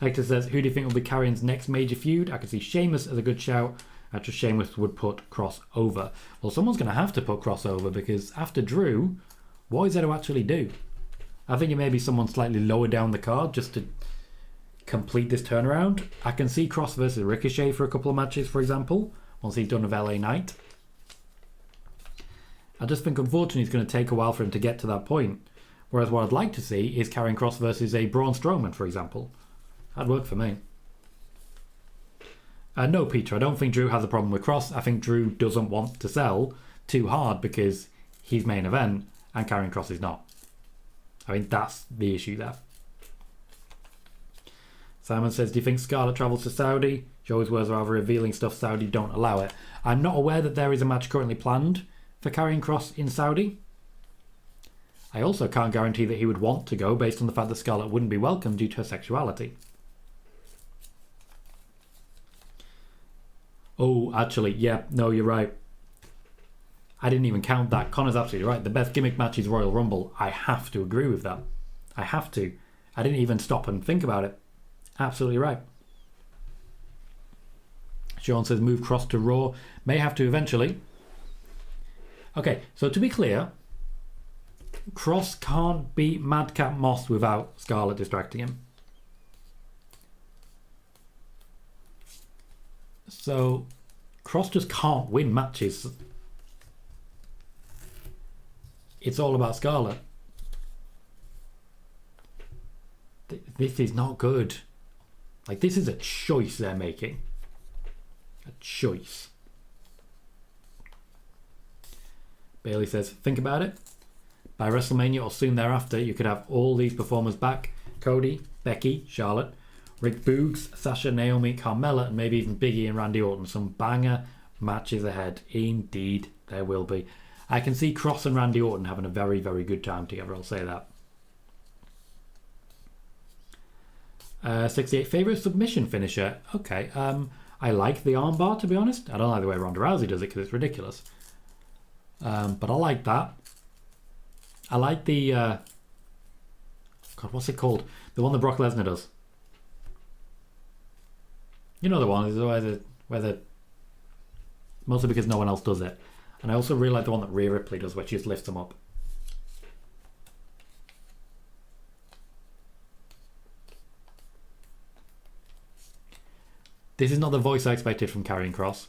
Hector says, who do you think will be Karrion's next major feud? I can see Sheamus as a good shout. Actually, Sheamus would put Kross over. Well, someone's going to have to put Kross over because after Drew, what is there to actually do? I think it may be someone slightly lower down the card just to complete this turnaround. I can see Kross versus Ricochet for a couple of matches, for example, once he's done with LA Knight. I just think, unfortunately, it's going to take a while for him to get to that point. Whereas what I'd like to see is Karrion Kross versus a Braun Strowman, for example. That'd work for me. No, Peter, I don't think Drew has a problem with Kross. I think Drew doesn't want to sell too hard because he's main event and Karrion Kross is not. I mean, that's the issue there. Simon says, do you think Scarlett travels to Saudi? Joey's words are rather revealing stuff. Saudi don't allow it. I'm not aware that there is a match currently planned for Karrion Kross in Saudi. I also can't guarantee that he would want to go based on the fact that Scarlett wouldn't be welcome due to her sexuality. Oh, actually, yeah, no, you're right. I didn't even count that. Connor's absolutely right. The best gimmick match is Royal Rumble. I have to agree with that. I have to. I didn't even stop and think about it. Absolutely right. Sean says move Kross to Raw. May have to eventually. Okay, so to be clear, Kross can't beat Madcap Moss without Scarlett distracting him. So Kross just can't win matches. It's all about Scarlett. This is not good. Like, this is a choice they're making. A choice. Bailey says, think about it. By WrestleMania or soon thereafter, you could have all these performers back. Cody, Becky, Charlotte, Rick Boogs, Sasha, Naomi, Carmella, and maybe even Big E and Randy Orton. Some banger matches ahead. Indeed, there will be. I can see Kross and Randy Orton having a very, very good time together. I'll say that. 68 favourite submission finisher. Okay. I like the armbar, to be honest. I don't like the way Ronda Rousey does it because it's ridiculous. But I like that. I like the... God, what's it called? The one that Brock Lesnar does. You know the one where the mostly because no one else does it. And I also really like the one that Rhea Ripley does, where she just lifts them up. This is not the voice I expected from Karrion Kross.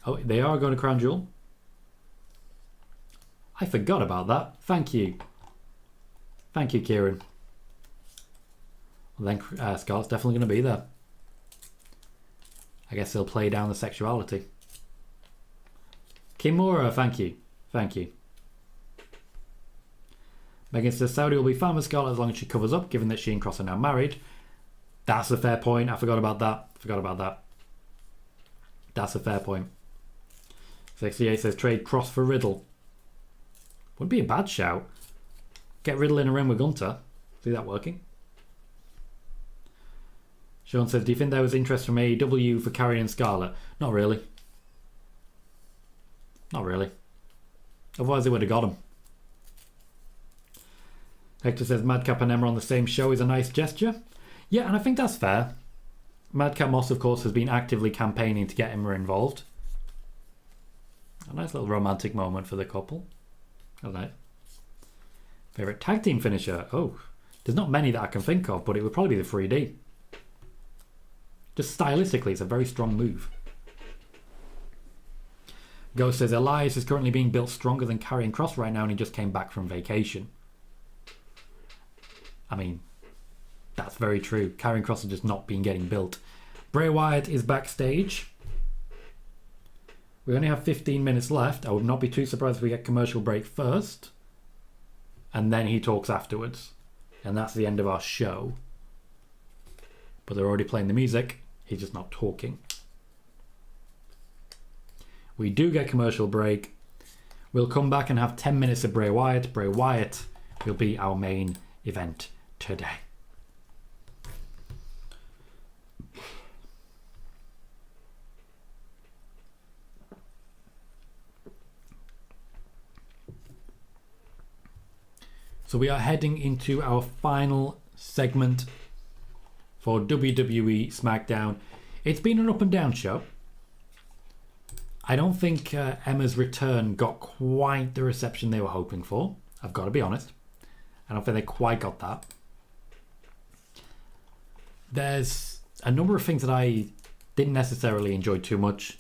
Oh, they are going to Crown Jewel. I forgot about that. Thank you. Thank you, Kieran. Well, then Scarlett's definitely going to be there. I guess they'll play down the sexuality. Kimura, thank you. Thank you. Megan says Saudi will be fine with Scarlett as long as she covers up, given that she and Kross are now married. That's a fair point. I forgot about that. That's a fair point. 68 says trade Kross for Riddle. Wouldn't be a bad shout. Get Riddle in a ring with Gunter. See that working. Sean says, do you think there was interest from AEW for Karrion and Scarlett? Not really. Not really. Otherwise they would have got him. Hector says Madcap and Emma on the same show is a nice gesture. Yeah, and I think that's fair. Madcap Moss, of course, has been actively campaigning to get Emma involved. A nice little romantic moment for the couple. I like it. Favourite tag team finisher? Oh, there's not many that I can think of, but it would probably be the 3D. Just stylistically, it's a very strong move. Ghost says Elias is currently being built stronger than Karrion Kross right now and he just came back from vacation. I mean, that's very true. Karrion Kross has just not been getting built. Bray Wyatt is backstage. We only have 15 minutes left. I would not be too surprised if we get commercial break first. And then he talks afterwards. And that's the end of our show. But they're already playing the music. He's just not talking. We do get commercial break. We'll come back and have 10 minutes of Bray Wyatt. Bray Wyatt will be our main event today. So we are heading into our final segment for WWE SmackDown. It's been an up and down show. I don't think Emma's return got quite the reception they were hoping for. I've got to be honest. I don't think they quite got that. There's a number of things that I didn't necessarily enjoy too much.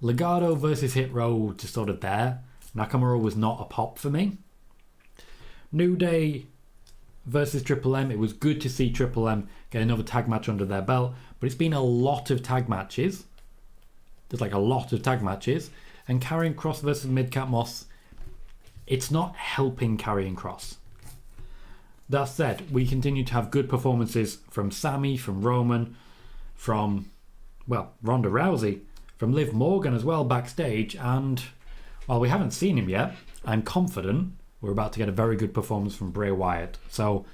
Legato versus Hit Row just sort of there. Nakamura was not a pop for me. New Day versus Triple M. It was good to see Triple M get another tag match under their belt, but it's been a lot of tag matches. There's like a lot of tag matches. And Karrion Kross versus Madcap Moss, it's not helping Karrion Kross. That said, we continue to have good performances from Sami, from Roman, from, well, Ronda Rousey, from Liv Morgan as well backstage. And while we haven't seen him yet, I'm confident we're about to get a very good performance from Bray Wyatt. So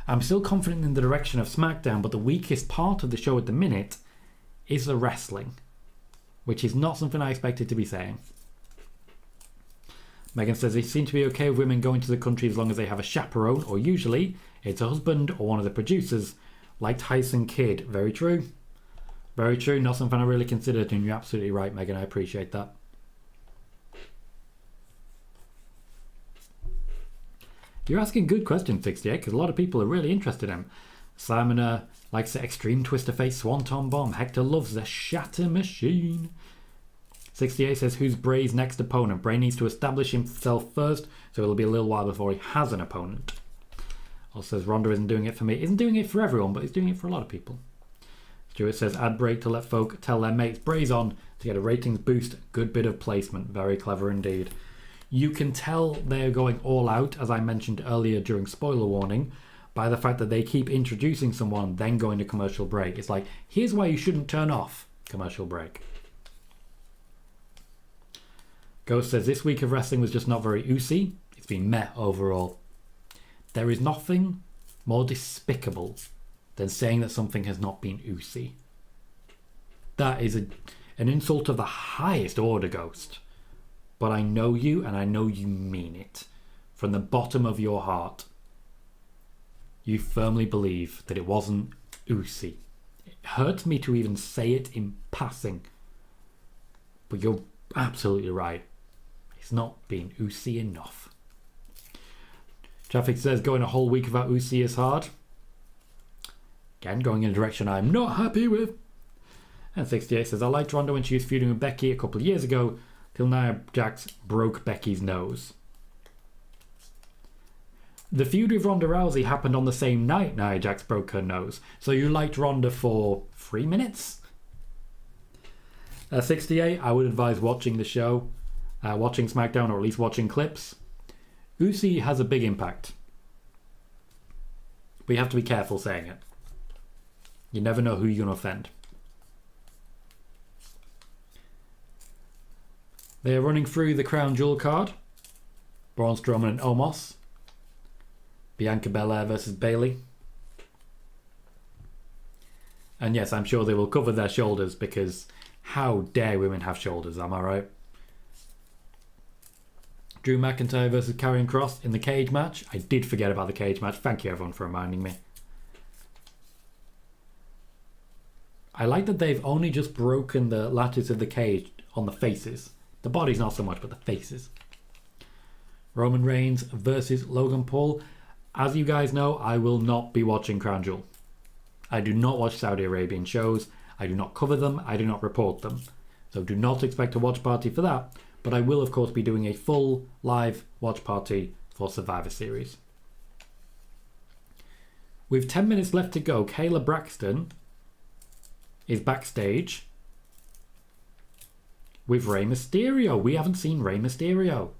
I'm still confident in the direction of SmackDown, but the weakest part of the show at the minute is the wrestling, which is not something I expected to be saying. Megan says they seem to be okay with women going to the country as long as they have a chaperone, or usually it's a husband or one of the producers, like Tyson Kidd. Very true. Very true. Not something I really considered, and you're absolutely right, Megan. I appreciate that. You're asking good questions, 68, because a lot of people are really interested in him. Simon likes the extreme twister face swanton bomb. Hector loves the shatter machine. 68 says, who's Bray's next opponent? Bray needs to establish himself first, so it'll be a little while before he has an opponent. Also says, Ronda isn't doing it for me. Isn't doing it for everyone, but he's doing it for a lot of people. Stuart says, add Bray to let folk tell their mates Bray's on to get a ratings boost. Good bit of placement. Very clever indeed. You can tell they're going all out, as I mentioned earlier during spoiler warning, by the fact that they keep introducing someone, then going to commercial break. It's like, here's why you shouldn't turn off commercial break. Ghost says, this week of wrestling was just not very oozy. It's been meh overall. There is nothing more despicable than saying that something has not been oozy. That is an insult of the highest order, Ghost. But I know you, and I know you mean it. From the bottom of your heart, you firmly believe that it wasn't oozy. It hurts me to even say it in passing. But you're absolutely right. It's not been oozy enough. Traffic says, going a whole week without oozy is hard. Again, going in a direction I'm not happy with. And 68 says, I liked Ronda when she was feuding with Becky a couple of years ago, till Nia Jax broke Becky's nose. The feud with Ronda Rousey happened on the same night Nia Jax broke her nose. So you liked Ronda for 3 minutes? 68, I would advise watching the show, watching SmackDown, or at least watching clips. Uzi has a big impact. But you have to be careful saying it. You never know who you're going to offend. They are running through the Crown Jewel card. Braun Strowman and Omos. Bianca Belair versus Bayley. And yes, I'm sure they will cover their shoulders, because how dare women have shoulders, am I right? Drew McIntyre versus Karrion Kross in the cage match. I did forget about the cage match. Thank you everyone for reminding me. I like that they've only just broken the lattice of the cage on the faces. The body's not so much, but the faces. Roman Reigns versus Logan Paul. As you guys know, I will not be watching Crown Jewel. I do not watch Saudi Arabian shows. I do not cover them. I do not report them. So do not expect a watch party for that. But I will, of course, be doing a full live watch party for Survivor Series. With 10 minutes left to go, Kayla Braxton is backstage with Rey Mysterio. We haven't seen Rey Mysterio.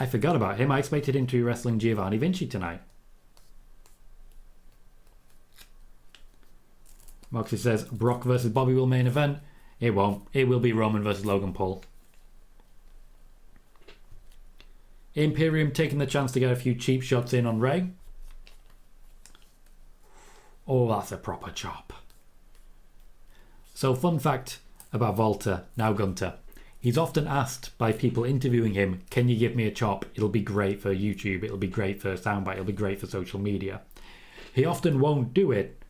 I forgot about him. I expected him to be wrestling Giovanni Vinci tonight. Moxie says Brock versus Bobby will main event. It won't. It will be Roman versus Logan Paul. Imperium taking the chance to get a few cheap shots in on Rey. Oh, that's a proper chop. So, fun fact about Walter, now Gunter. He's often asked by people interviewing him, can you give me a chop? It'll be great for YouTube, it'll be great for soundbite, it'll be great for social media. He often won't do it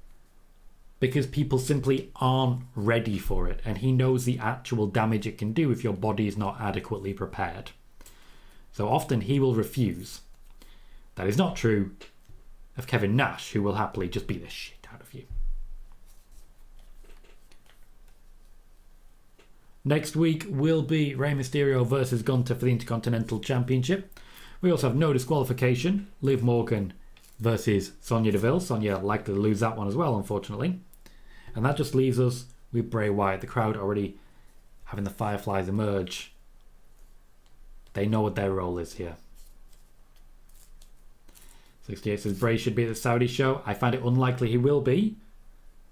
because people simply aren't ready for it, and he knows the actual damage it can do if your body is not adequately prepared. So often he will refuse. That is not true of Kevin Nash, who will happily just beat the shit out of you. Next week will be Rey Mysterio versus Gunther for the Intercontinental Championship. We also have no disqualification. Liv Morgan versus Sonya Deville. Sonya likely to lose that one as well, unfortunately. And that just leaves us with Bray Wyatt. The crowd already having the Fireflies emerge. They know what their role is here. 68 says Bray should be at the Saudi show. I find it unlikely he will be.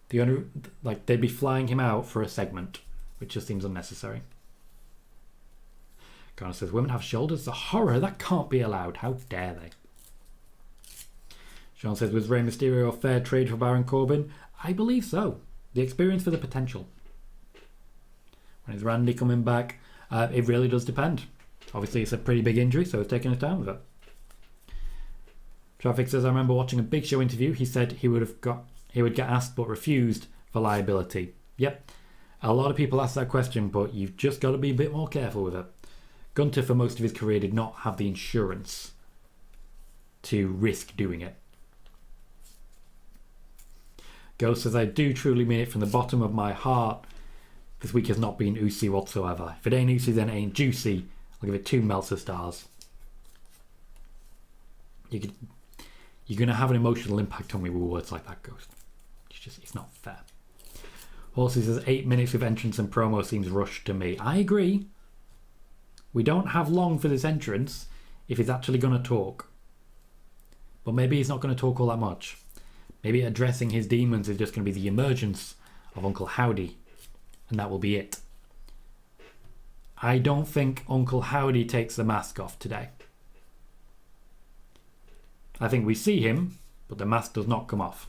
They'd be flying him out for a segment, which just seems unnecessary. Connor says, women have shoulders. The horror, that can't be allowed. How dare they? Sean says, was Rey Mysterio a fair trade for Baron Corbin? I believe so. The experience for the potential. When is Randy coming back? It really does depend. Obviously, it's a pretty big injury, so it's taking his time with it. Traffic says, I remember watching a Big Show interview. He said he would get asked but refused for liability. Yep. A lot of people ask that question, but you've just got to be a bit more careful with it. Gunther, for most of his career, did not have the insurance to risk doing it. Ghost says, I do truly mean it from the bottom of my heart. This week has not been Usi whatsoever. If it ain't Usi, then it ain't juicy. I'll give it 2 Meltzer stars. You're going to have an emotional impact on me with words like that, Ghost. It's not fair. Horsey says 8 minutes of entrance and promo seems rushed to me. I agree. We don't have long for this entrance if he's actually going to talk. But maybe he's not going to talk all that much. Maybe addressing his demons is just going to be the emergence of Uncle Howdy. And that will be it. I don't think Uncle Howdy takes the mask off today. I think we see him, but the mask does not come off.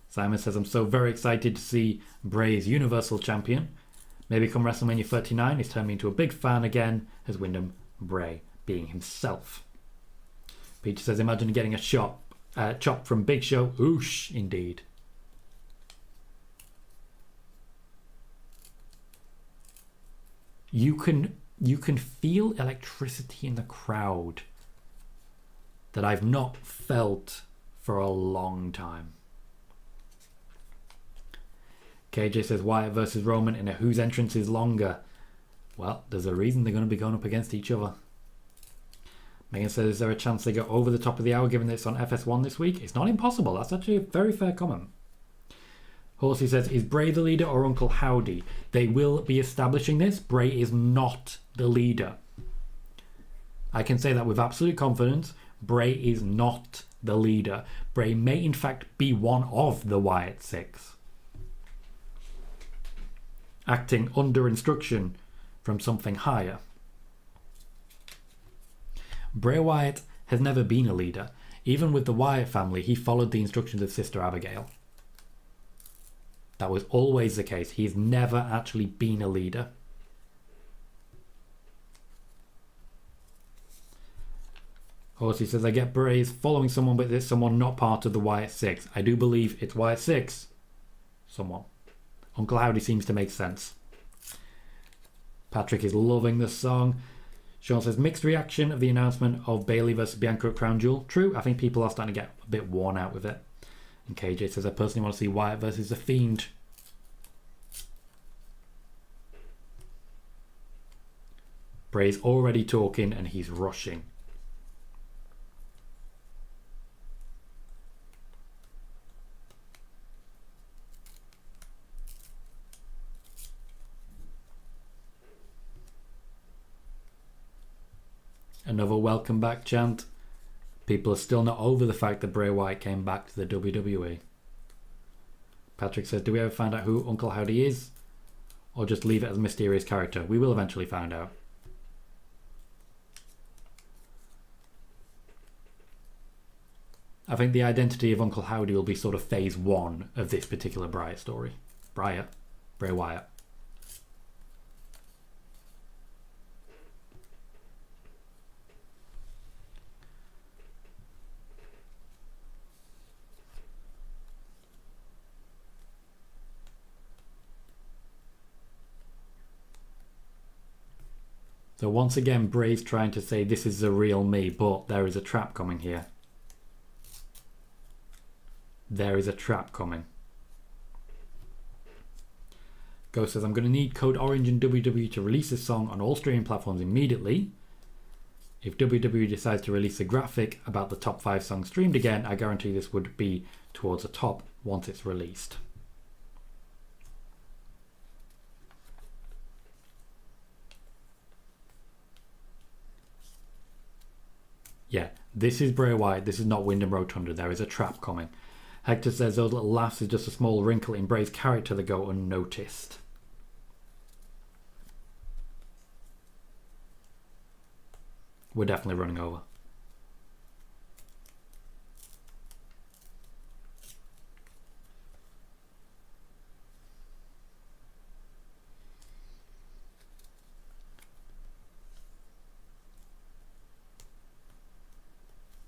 Simon says, I'm so very excited to see Bray as Universal Champion. Maybe come WrestleMania 39, he's turned me into a big fan again, as Wyndham Bray being himself. Peter says, imagine getting a chop from Big Show. Oosh, indeed. You can feel electricity in the crowd that I've not felt for a long time. KJ says Wyatt versus Roman in a whose entrance is longer. Well, there's a reason they're going to be going up against each other. Megan says, is there a chance they go over the top of the hour given that it's on FS1 this week? It's not impossible. That's actually a very fair comment. Horsey says, is Bray the leader or Uncle Howdy? They will be establishing this. Bray is not the leader. I can say that with absolute confidence. Bray is not the leader. Bray may in fact be one of the Wyatt Six, acting under instruction from something higher. Bray Wyatt has never been a leader. Even with the Wyatt family, he followed the instructions of Sister Abigail. That was always the case. He's never actually been a leader. Horsey says, I get Bray's following someone, but it's someone not part of the Wyatt Six. I do believe it's Wyatt Six. Someone. Uncle Howdy seems to make sense. Patrick is loving the song. Sean says, mixed reaction of the announcement of Bayley versus Bianca at Crown Jewel. True, I think people are starting to get a bit worn out with it. And KJ says, I personally want to see Wyatt versus The Fiend. Bray's already talking and he's rushing. Another welcome back chant. People are still not over the fact that Bray Wyatt came back to the WWE. Patrick says, do we ever find out who Uncle Howdy is? Or just leave it as a mysterious character? We will eventually find out. I think the identity of Uncle Howdy will be sort of phase 1 of this particular Bray story. Bray Wyatt. So once again, Bray's trying to say this is the real me, but there is a trap coming here. There is a trap coming. Ghost says, I'm going to need code orange in WWE to release this song on all streaming platforms immediately. If WWE decides to release a graphic about the top 5 songs streamed again, I guarantee this would be towards the top once it's released. Yeah, this is Bray Wyatt. This is not Wyndham Rotunda. There is a trap coming. Hector says those little laughs is just a small wrinkle in Bray's character that go unnoticed. We're definitely running over.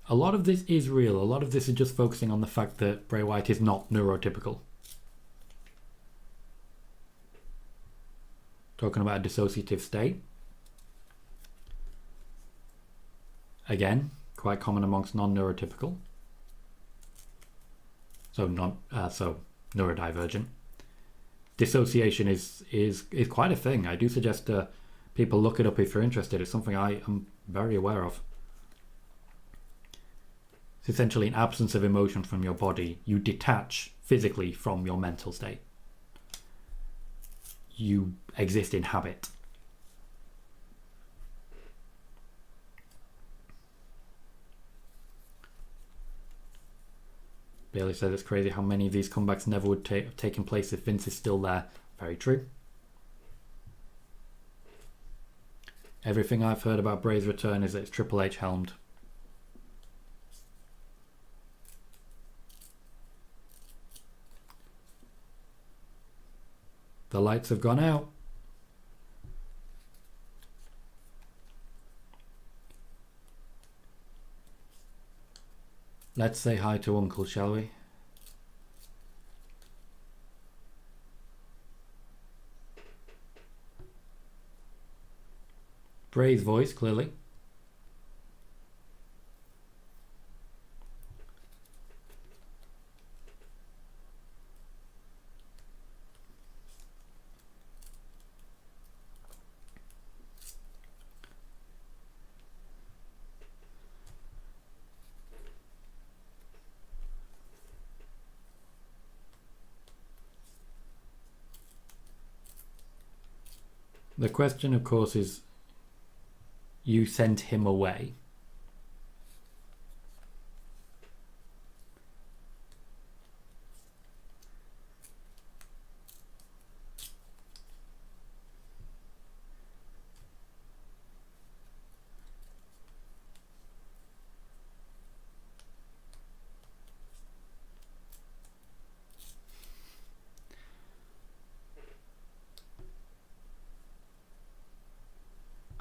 A lot of this is real. A lot of this is just focusing on the fact that Bray Wyatt is not neurotypical. Talking about a dissociative state. Again, quite common amongst non-neurotypical. So neurodivergent. Dissociation is quite a thing. I do suggest people look it up if you're interested. It's something I am very aware of. It's essentially an absence of emotion from your body. You detach physically from your mental state. You exist in habit. Bailey said it's crazy how many of these comebacks never would have taken place if Vince is still there. Very true. Everything I've heard about Bray's return is that it's Triple H helmed. The lights have gone out. Let's say hi to Uncle, shall we? Bray's voice, clearly. The question, of course, is you sent him away.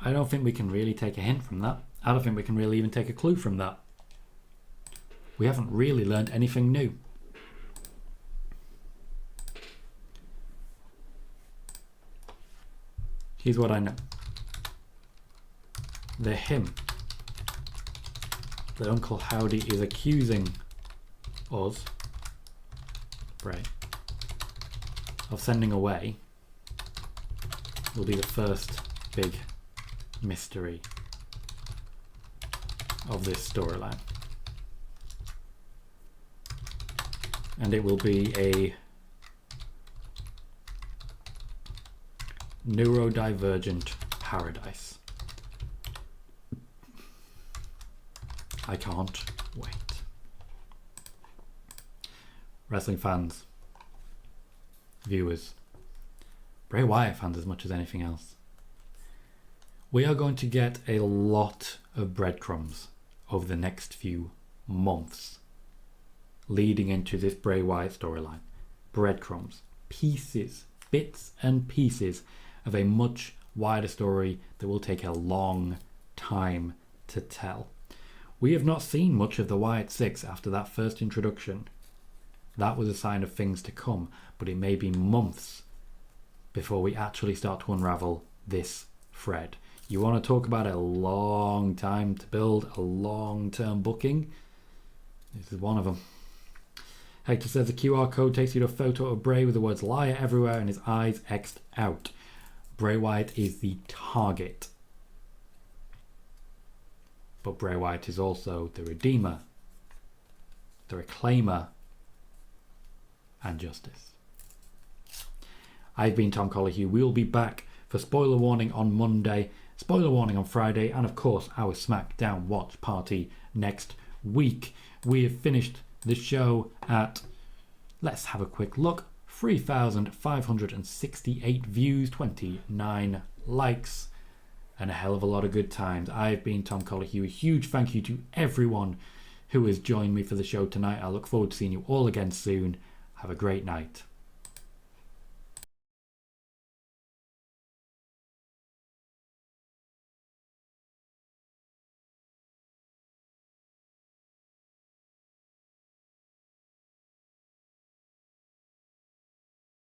I don't think we can really take a hint from that. I don't think we can really even take a clue from that. We haven't really learned anything new. Here's what I know. The him that Uncle Howdy is accusing us, Bray, of sending away will be the first big mystery of this storyline, and it will be a neurodivergent paradise. I can't wait. Wrestling fans, viewers, Bray Wyatt fans as much as anything else. We are going to get a lot of breadcrumbs over the next few months leading into this Bray Wyatt storyline. Breadcrumbs, pieces, bits and pieces of a much wider story that will take a long time to tell. We have not seen much of the Wyatt Six after that first introduction. That was a sign of things to come, but it may be months before we actually start to unravel this thread. You want to talk about a long time to build a long-term booking? This is one of them. Hector says the QR code takes you to a photo of Bray with the words liar everywhere and his eyes X'd out. Bray Wyatt is the target. But Bray Wyatt is also the Redeemer, the Reclaimer, and Justice. I've been Tom Colohue. We'll be back for Spoiler Warning on Monday, Spoiler Warning on Friday, and of course our SmackDown watch party next week. We have finished the show at, let's have a quick look, 3,568 views, 29 likes, and a hell of a lot of good times. I've been Tom Colohue. A huge thank you to everyone who has joined me for the show tonight. I look forward to seeing you all again soon. Have a great night.